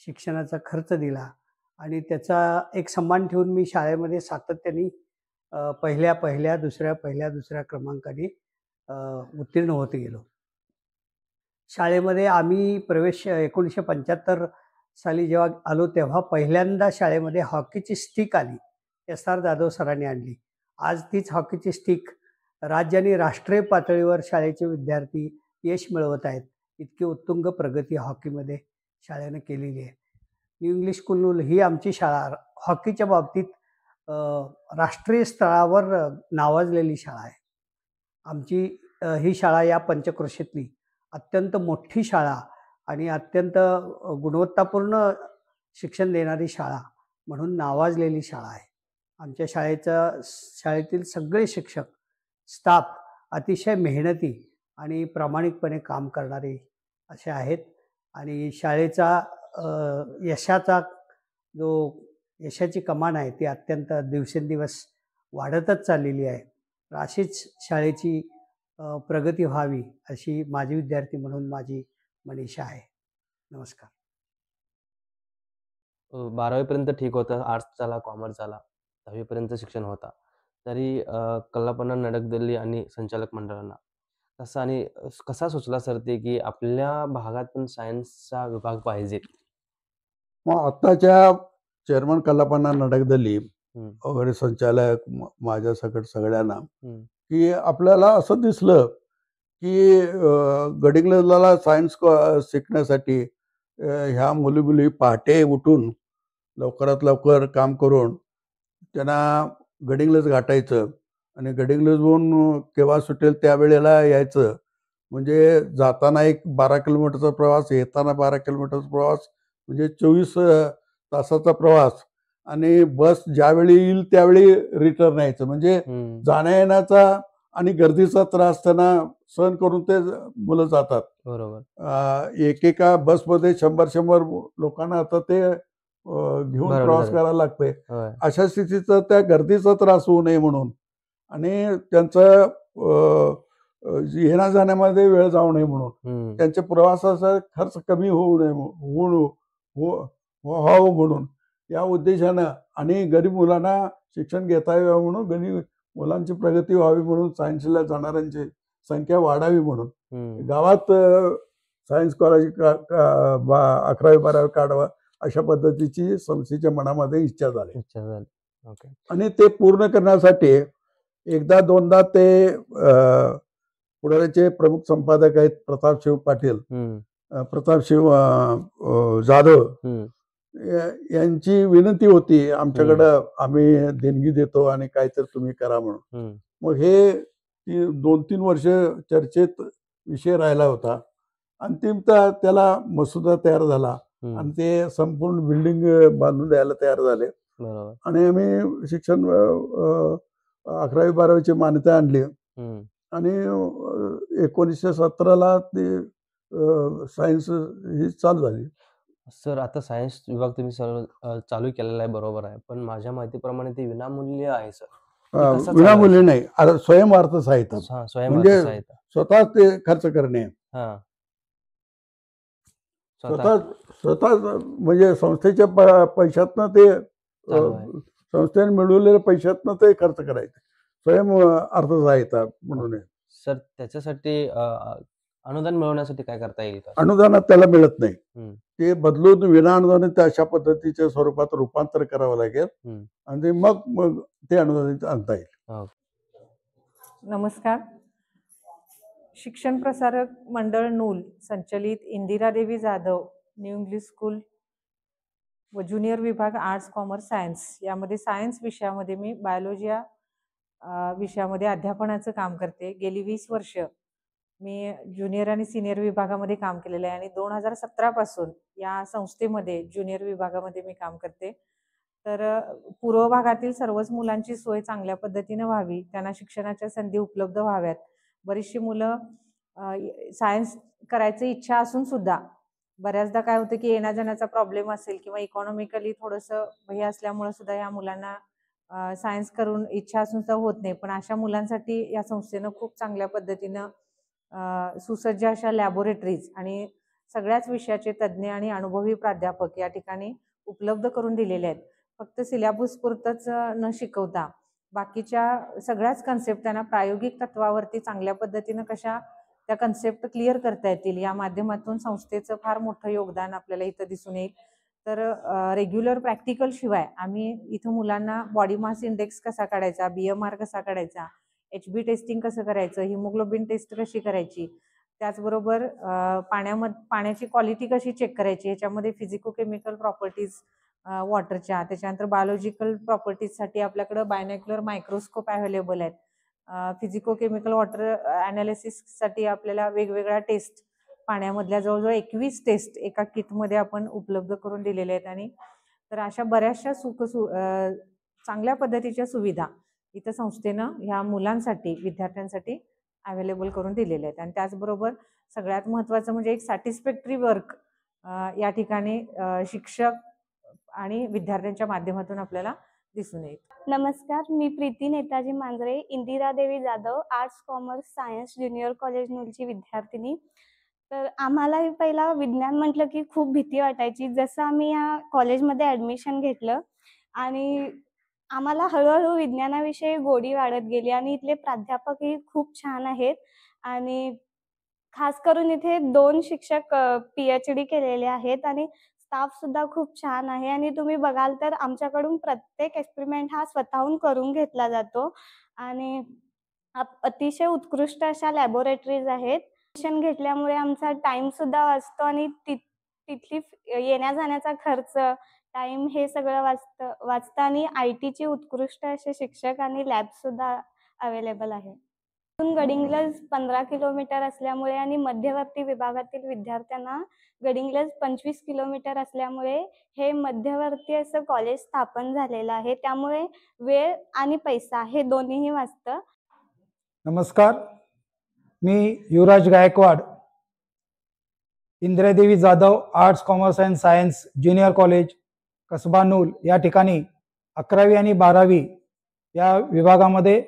शिक्षणाचा खर्च दिला आणि त्याचा एक सन्मान ठेवून मी शाळेमध्ये सातत्याने पहिल्या दुसऱ्या क्रमांकाने उत्तीर्ण होत गेलो. शाळेमध्ये आम्ही प्रवेश 1975 साली जेव्हा आलो तेव्हा पहिल्यांदा शाळेमध्ये हॉकीची स्टिक आली, SR जाधव सरांनी आणली. आज तीच हॉकीची स्टिक राज्य आणि राष्ट्रीय पातळीवर शाळेचे विद्यार्थी यश मिळवत आहेत. इतकी उत्तुंग प्रगती हॉकीमध्ये शाळेनं केलेली आहे. न्यू इंग्लिश स्कूल नूल ही आमची शाळा हॉकीच्या बाबतीत राष्ट्रीय स्तरावर नावाजलेली शाळा आहे. आमची ही शाळा या पंचक्रोशीतली अत्यंत मोठी शाळा आणि अत्यंत गुणवत्तापूर्ण शिक्षण देणारी शाळा म्हणून नावाजलेली शाळा आहे. आमच्या शाळेतील सगळे शिक्षक, स्टाफ अतिशय मेहनती आणि प्रामाणिकपणे काम करणारे असे आहेत आणि शाळेचा यशाची कमान आहे ती अत्यंत दिवसेंदिवस वाढतच चाललेली आहे. तर अशीच शाळेची प्रगती व्हावी अशी माझी विद्यार्थी म्हणून माझी मनीषा आहे. नमस्कार. 12वीपर्यंत ठीक होतं, आर्ट्स झाला, कॉमर्स झाला, 10वीपर्यंत शिक्षण होता. तरी कल्लापना नडगदल्ली आणि संचालक मंडळांना कसा सुचला सर ते की आपल्या भागात पण सायन्सचा विभाग पाहिजे? मग आत्ताच्या चेअरमन कल्लापना नडगदल्ली वगैरे संचालक माझ्या सकट सगळ्यांना की आपल्याला असं दिसलं की गडिंग्लजला सायन्स शिकण्यासाठी ह्या मुली पहाटे उठून लवकरात लवकर काम करून त्यांना गडिंग्लज गाठायचं आणि गडिंग्लजहून केव्हा सुटेल त्यावेळेला यायचं. म्हणजे जाताना एक 12 किलोमीटरचा प्रवास, येताना 12 किलोमीटरचा प्रवास, म्हणजे 24 तासाचा प्रवास आणि बस ज्यावेळी येईल त्यावेळी रिटर्न यायचं. म्हणजे जाण्या येण्याचा आणि गर्दीचा त्रास त्यांना सहन करून ते मुलं जातात. बरोबर. एकेका बसमध्ये 100 लोकांना आता ते घेऊन प्रवास करायला लागते. अशा स्थितीचा त्या गर्दीचा त्रास होऊ नये म्हणून आणि त्यांचं येण्या जाण्यामध्ये वेळ जाऊ नये म्हणून त्यांच्या प्रवासाचा खर्च कमी होऊ नये व्हावं म्हणून या उद्देशानं आणि गरीब मुलांना शिक्षण घेता यावं म्हणून, गरीब मुलांची प्रगती व्हावी म्हणून, सायन्सला जाणाऱ्यांची संख्या वाढावी म्हणून गावात सायन्स कॉलेज 11वी 12वी काढावा अशा पद्धतीची संस्थेच्या मनामध्ये इच्छा झाली. आणि ते पूर्ण करण्यासाठी एकदा दोनदा ते पुढाऱ्याचे प्रमुख संपादक आहेत प्रतापशिव पाटील, प्रतापशिव जाधव यांची विनंती होती आमच्याकडं, आम्ही देणगी देतो आणि काहीतरी तुम्ही करा म्हणून. मग हे 2-3 वर्ष चर्चेत विषय राहिला होता. अंतिमतः त्याला मसुदा तयार झाला आणि ते संपूर्ण बिल्डिंग बांधून द्यायला तयार झाले आणि आम्ही शिक्षण 11वी 12वीची मान्यता आणली आणि 1917ला ते सायन्स ही चालू झाली. सर आता सायन्स विभाग तुम्ही सर्व चालू केलेला आहे, बरोबर आहे, पण माझ्या माहितीप्रमाणे ते विनामूल्य आहे सर. ते कसं चालवायचं? विनामूल्य नाही, आता स्वयंअर्थ सहायता हा, स्वयंअर्थ म्हणजे सहायता. स्वतः ते खर्च करणे. हा, स्वतः स्वतः म्हणजे संस्थेच्या पैशातनं ते चालू आहे. संस्थेने मिळवलेल्या पैशातनं ते खर्च करायचे. स्वयं अर्थसहाय्यता म्हणून आहे. सर त्याच्यासाठी अनुदान मिळवण्यासाठी काय करता येईल का? अनुदानात त्याला मिळत नाही. हम्म. ते बदलून विना अनुदान ते अशा पद्धतीच्या स्वरूपात रूपांतर करावं लागेल हम्म. आणि ते मग ते अनुदानित आणता येईल. हा. नमस्कार. शिक्षण प्रसारक मंडळ नूल संचलित Indira Devi Jadhav new English school व ज्युनियर विभाग आर्ट्स कॉमर्स सायन्स यामध्ये सायन्स विषयामध्ये मी बायोलॉजी या विषयामध्ये अध्यापनाचं काम करते. गेली 20 वर्ष मी ज्युनियर आणि सिनियर विभागामध्ये काम केलेलं आहे आणि 2017 पासून या संस्थेमध्ये ज्युनियर विभागामध्ये मी काम करते. तर पूर्व भागातील सर्वच मुलांची सोय चांगल्या पद्धतीने व्हावी, त्यांना शिक्षणाच्या संधी उपलब्ध व्हाव्यात. बरीचशी मुलं सायन्स करायची इच्छा असून सुद्धा बऱ्याचदा काय होतं की येण्या जाण्याचा प्रॉब्लेम असेल किंवा इकॉनॉमिकली थोडंसं हे असल्यामुळे सुद्धा या मुलांना सायन्स करून इच्छा असून सुद्धा होत नाही. पण अशा मुलांसाठी या संस्थेनं खूप चांगल्या पद्धतीनं सुसज्ज अशा लॅबोरेटरीज आणि सगळ्याच विषयाचे तज्ज्ञ आणि अनुभवी प्राध्यापक या ठिकाणी उपलब्ध करून दिलेले आहेत. फक्त सिलेबस पुरतच न शिकवता बाकीच्या सगळ्याच कन्सेप्ट त्यांना प्रायोगिक तत्वावरती चांगल्या पद्धतीनं कशा त्या कन्सेप्ट क्लिअर करता येतील या माध्यमातून संस्थेचं फार मोठं योगदान आपल्याला इथं दिसून येईल. तर रेग्युलर प्रॅक्टिकल शिवाय आम्ही इथं मुलांना बॉडी मास इंडेक्स कसा काढायचा, BMR कसा काढायचा, HB टेस्टिंग कसं करायचं, हिमोग्लोबिन टेस्ट कशी करायची, त्याचबरोबर पाण्याची क्वालिटी कशी चेक करायची, ह्याच्यामध्ये फिजिको केमिकल प्रॉपर्टीज वॉटरच्या, त्याच्यानंतर बायोलॉजिकल प्रॉपर्टीजसाठी आपल्याकडं बायनॅक्युलर मायक्रोस्कोप अवेलेबल आहेत. फिजिको केमिकल वॉटर ॲनालिसिससाठी आपल्याला वेगवेगळ्या टेस्ट पाण्यामधल्या जवळजवळ 21 टेस्ट एका किटमध्ये आपण उपलब्ध करून दिलेले आहेत. आणि तर अशा बऱ्याचशा चांगल्या पद्धतीच्या सुविधा इथं संस्थेनं ह्या मुलांसाठी विद्यार्थ्यांसाठी अवेलेबल करून दिलेल्या आहेत. आणि त्याचबरोबर सगळ्यात महत्त्वाचं म्हणजे एक सॅटिस्फॅक्टरी वर्क या ठिकाणी शिक्षक आणि विद्यार्थ्यांच्या माध्यमातून आपल्याला दिसून येईल. नमस्कार, मी Preeti Netaji Manjare, Indira Devi Jadhav arts commerce science junior college नूलची विद्यार्थिनी. तर आम्हालाही पहिला विज्ञान म्हटलं की खूप भीती वाटायची. जसं आम्ही या कॉलेजमध्ये ॲडमिशन घेतलं आणि आम्हाला हळूहळू विज्ञानाविषयी गोडी वाढत गेली आणि इथले प्राध्यापकही खूप छान आहेत आणि खास करून इथे 2 शिक्षक PhD केलेले आहेत आणि स्टाफ सुद्धा खूप छान आहे. आणि तुम्ही बघाल तर आमच्याकडून प्रत्येक एक्सपेरिमेंट हा स्वतःहून करून घेतला जातो आणि अतिशय उत्कृष्ट अशा लॅबोरेटरीज आहेत. शिक्षण घेतल्यामुळे आमचा टाइम सुद्धा वाचतो आणि तिथली येण्या जाण्याचा खर्च, टाइम हे सगळं वाचतं आणि IT ची उत्कृष्ट असे शिक्षक आणि लॅब सुद्धा अवेलेबल आहे. गडिंग्लज 15 किलोमीटर असल्यामुळे आणि मध्यवर्ती विभागातील विद्यार्थ्यांना गडिंग्लज 25 किलोमीटर असल्यामुळे हे मध्यवर्ती असं कॉलेज स्थापन झालेलं आहे. त्यामुळे वेळ आणि पैसा हे दोन्हीही वाचतं. नमस्कार, मी युवराज Gaikwad, Indira Devi Jadhav arts commerce and science junior college Kasba Nool या ठिकाणी 11वी आणि 12वी या विभागामध्ये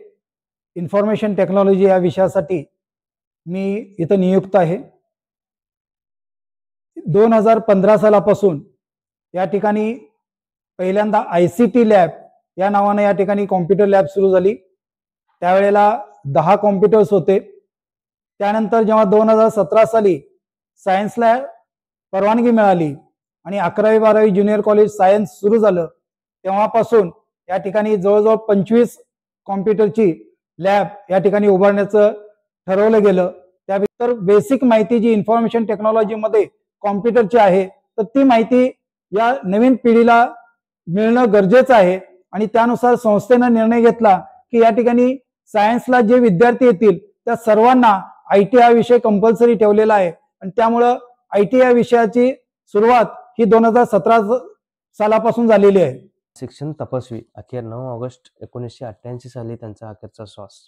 इन्फॉर्मेशन टेक्नॉलॉजी या विषयासाठी मी इथं नियुक्त आहे. 2015 सालापासून या ठिकाणी पहिल्यांदा ICT लॅब या नावाने या ठिकाणी कॉम्प्युटर लॅब सुरू झाली. त्यावेळेला 10 कॉम्प्युटर्स होते. त्यानंतर जेव्हा 2017 साली सायन्सला परवानगी मिळाली आणि 11वी 12वी ज्युनियर कॉलेज सायन्स सुरू झालं, तेव्हापासून या ठिकाणी जवळजवळ 25 कॉम्प्युटरची लॅब या ठिकाणी उभारण्याचं ठरवलं गेलं. त्यानंतर बेसिक माहिती जी इन्फॉर्मेशन टेक्नॉलॉजीमध्ये कॉम्प्युटरची आहे तर ती माहिती या नवीन पिढीला मिळणं गरजेचं आहे आणि त्यानुसार संस्थेनं निर्णय घेतला की या ठिकाणी सायन्सला जे विद्यार्थी येतील त्या सर्वांना IT हा विषय कंपल्सरी ठेवलेला आहे आणि त्यामुळं IT या विषयाची सुरुवात ही 2017 सालापासून झालेली आहे. शिक्षण तपस्वी अखेर 9 ऑगस्ट 1988 साली त्यांचा अखेरचा श्वास.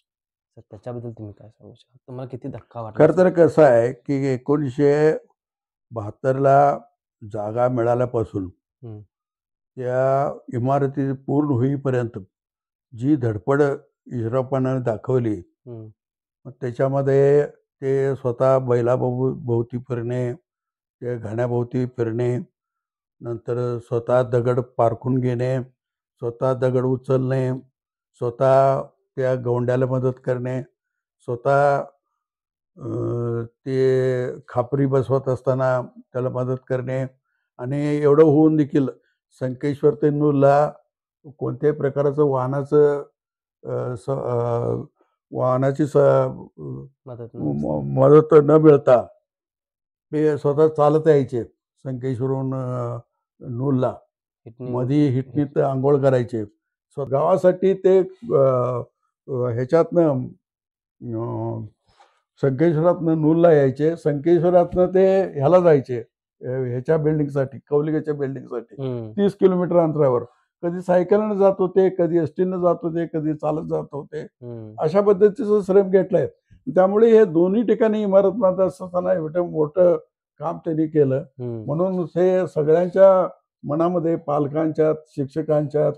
तर त्याच्याबद्दल तुम्ही काय सांगू शकता? तुम्हाला किती धक्का वाटला खरं असेल? तर कसं आहे की 1972ला जागा मिळाल्यापासून हं. त्या इमारती पूर्ण होईपर्यंत जी धडपड इस्रोपानं दाखवली, हं. मग त्याच्यामध्ये ते स्वतः भोवती फिरणे, ते घाण्याभोवती फिरणे, नंतर स्वतः दगड पारखून घेणे, स्वतः दगड उचलणे, स्वतः त्या गवंड्याला मदत करणे, स्वतः ते खापरी बसवत असताना त्याला मदत करणे आणि एवढं होऊन देखील संकेश्वर ते नूरला कोणत्याही प्रकारचं वाहनाची मदत न मिळता ते स्वतः चालत यायचे संकेश्वरहून नूरला. मध्ये हिटणीत आंघोळ करायचे. गावासाठी ते ह्याच्यातनं संकेश्वरातनं नूरला यायचे, संकेश्वरातनं ते ह्याला जायचे ह्याच्या बिल्डिंगसाठी, कौलिकाच्या बिल्डिंगसाठी 30 किलोमीटर अंतरावर. कधी सायकलनं जात होते, कधी एसटीनं जात होते, कधी चालत जात होते. अशा पद्धतीचं श्रम घेतलंय. त्यामुळे हे दोन्ही ठिकाणी इमारत बांधत असताना एवढं मोठं काम त्यांनी केलं. म्हणून हे सगळ्यांच्या मनामध्ये, पालकांच्यात, शिक्षकांच्यात,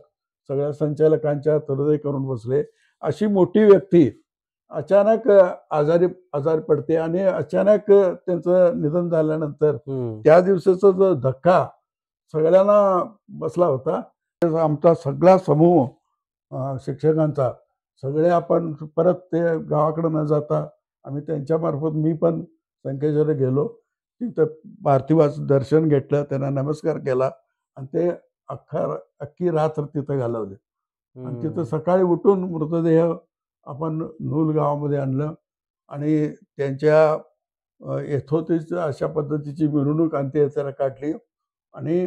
सगळ्या संचालकांच्यात हृदय करून बसले. अशी मोठी व्यक्ती अचानक आजारी पडते आणि अचानक त्यांचं निधन झाल्यानंतर त्या दिवसाचा जो धक्का सगळ्यांना बसला होता. आमचा सगळा समूह शिक्षकांचा सगळे आपण परत ते गावाकडे न जाता आम्ही त्यांच्यामार्फत मी पण संकेश्वर गेलो. तिथं पार्थिवाचं दर्शन घेतलं, त्यांना नमस्कार केला आणि ते अख्खी रात्र तिथं घालवले. आणि तिथं सकाळी उठून मृतदेह आपण नूल गावामध्ये आणलं आणि त्यांच्या यथोचित अशा पद्धतीची मिरवणूक अंत्ययात्रा काढली आणि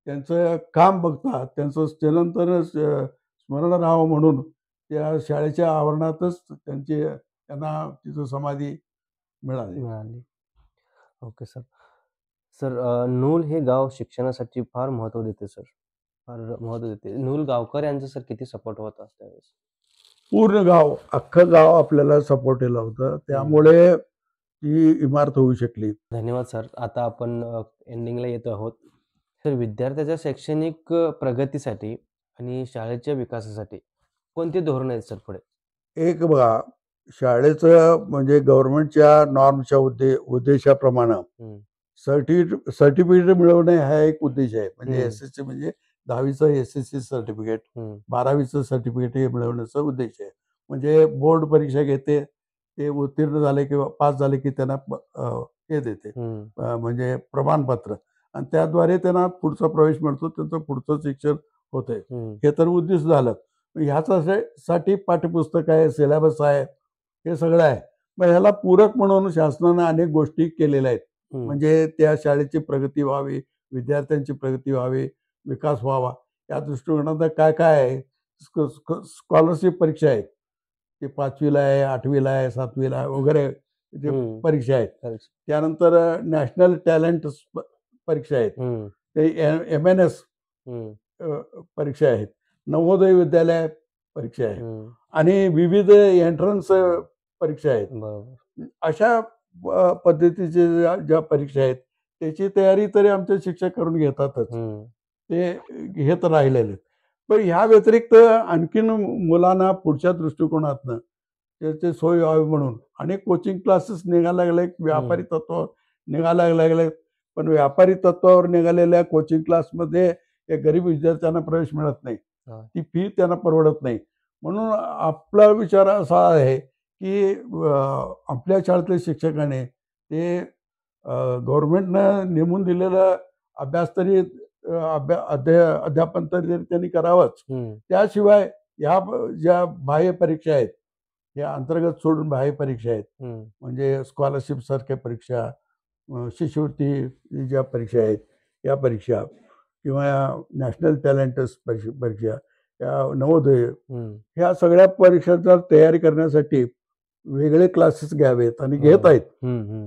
त्यांचं काम बघता त्यांचं चिरंतन स्मरण राहावं म्हणून त्या शाळेच्या आवरणातच त्यांना तिथं समाधी मिळाली. Okay sir. सर नूल हे गाव शिक्षणासाठी फार महत्त्व देते सर, फार महत्त्व देते. नूल गावकऱ्यांचं सर किती सपोर्ट होता त्यावेळेस? पूर्ण गाव, अख्खं गाव आपल्याला सपोर्टेला होतं. त्यामुळे ती इमारत होऊ शकली. धन्यवाद सर. आता आपण एंडिंगला येतो आहोत. सर विद्यार्थ्याच्या शैक्षणिक प्रगतीसाठी आणि शाळेच्या विकासासाठी कोणती धोरणं आहेत सर पुढे? एक बघा, शाळेचं म्हणजे गव्हर्नमेंटच्या नॉर्मच्या उद्देशाप्रमाणे सर्टिफिकेट मिळवणे हा एक उद्देश आहे. म्हणजे SSC म्हणजे 10वीचं SSC सर्टिफिकेट, 12वीचं सर्टिफिकेट हे मिळवण्याचा उद्देश आहे. म्हणजे बोर्ड परीक्षा घेते, ते उत्तीर्ण झाले किंवा पास झाले की त्यांना हे देते म्हणजे प्रमाणपत्र आणि त्याद्वारे त्यांना पुढचा प्रवेश मिळतो, त्यांचं पुढचं शिक्षण होतंय. हे तर उद्दिष्ट झालं. ह्याच्यासाठी पाठ्यपुस्तक आहे, सिलेबस आहे, हे सगळं आहे. मग ह्याला पूरक म्हणून शासनानं अनेक गोष्टी केलेल्या आहेत. म्हणजे त्या शाळेची प्रगती व्हावी, विद्यार्थ्यांची प्रगती व्हावी, विकास व्हावा या दृष्टिकोनात काय काय आहे. स्कॉलरशिप परीक्षा आहेत, ते 5वीला आहे, 8वीला आहे, 7वीला आहे वगैरे जे परीक्षा आहेत. त्यानंतर नॅशनल टॅलेंट परीक्षा आहेत, ते MNS परीक्षा आहेत, नवोदय विद्यालय परीक्षा आहे आणि विविध एंट्रन्स परीक्षा आहेत. अशा पद्धतीचे ज्या परीक्षा आहेत त्याची तयारी तरी आमचे शिक्षक करून घेतातच, ते घेत राहिलेले. पण ह्या व्यतिरिक्त आणखीन मुलांना पुढच्या दृष्टिकोनातनं त्याची सोय व्हावी म्हणून अनेक कोचिंग क्लासेस निघायला लागले, व्यापारी तत्वावर निघायला लागले. पण व्यापारी तत्वावर निघालेल्या कोचिंग क्लासमध्ये गरीब विद्यार्थ्यांना प्रवेश मिळत नाही, ती फी त्यांना परवडत नाही. म्हणून आपला विचार असा आहे की आपल्या शाळेतल्या शिक्षकाने ते गव्हर्नमेंटनं नेमून दिलेलं अभ्यास तरी अध्यापन तरी त्यांनी करावंच. त्याशिवाय ह्या ज्या बाह्य परीक्षा आहेत, या अंतर्गत सोडून बाह्य परीक्षा आहेत, म्हणजे स्कॉलरशिप सारख्या परीक्षा, शिष्यवृत्ती ज्या परीक्षा आहेत या परीक्षा किंवा नॅशनल टॅलेंट परीक्षा, या नवोदय, ह्या सगळ्या परीक्षांचा तयारी करण्यासाठी वेगळे क्लासेस घ्यावेत आणि घेत आहेत.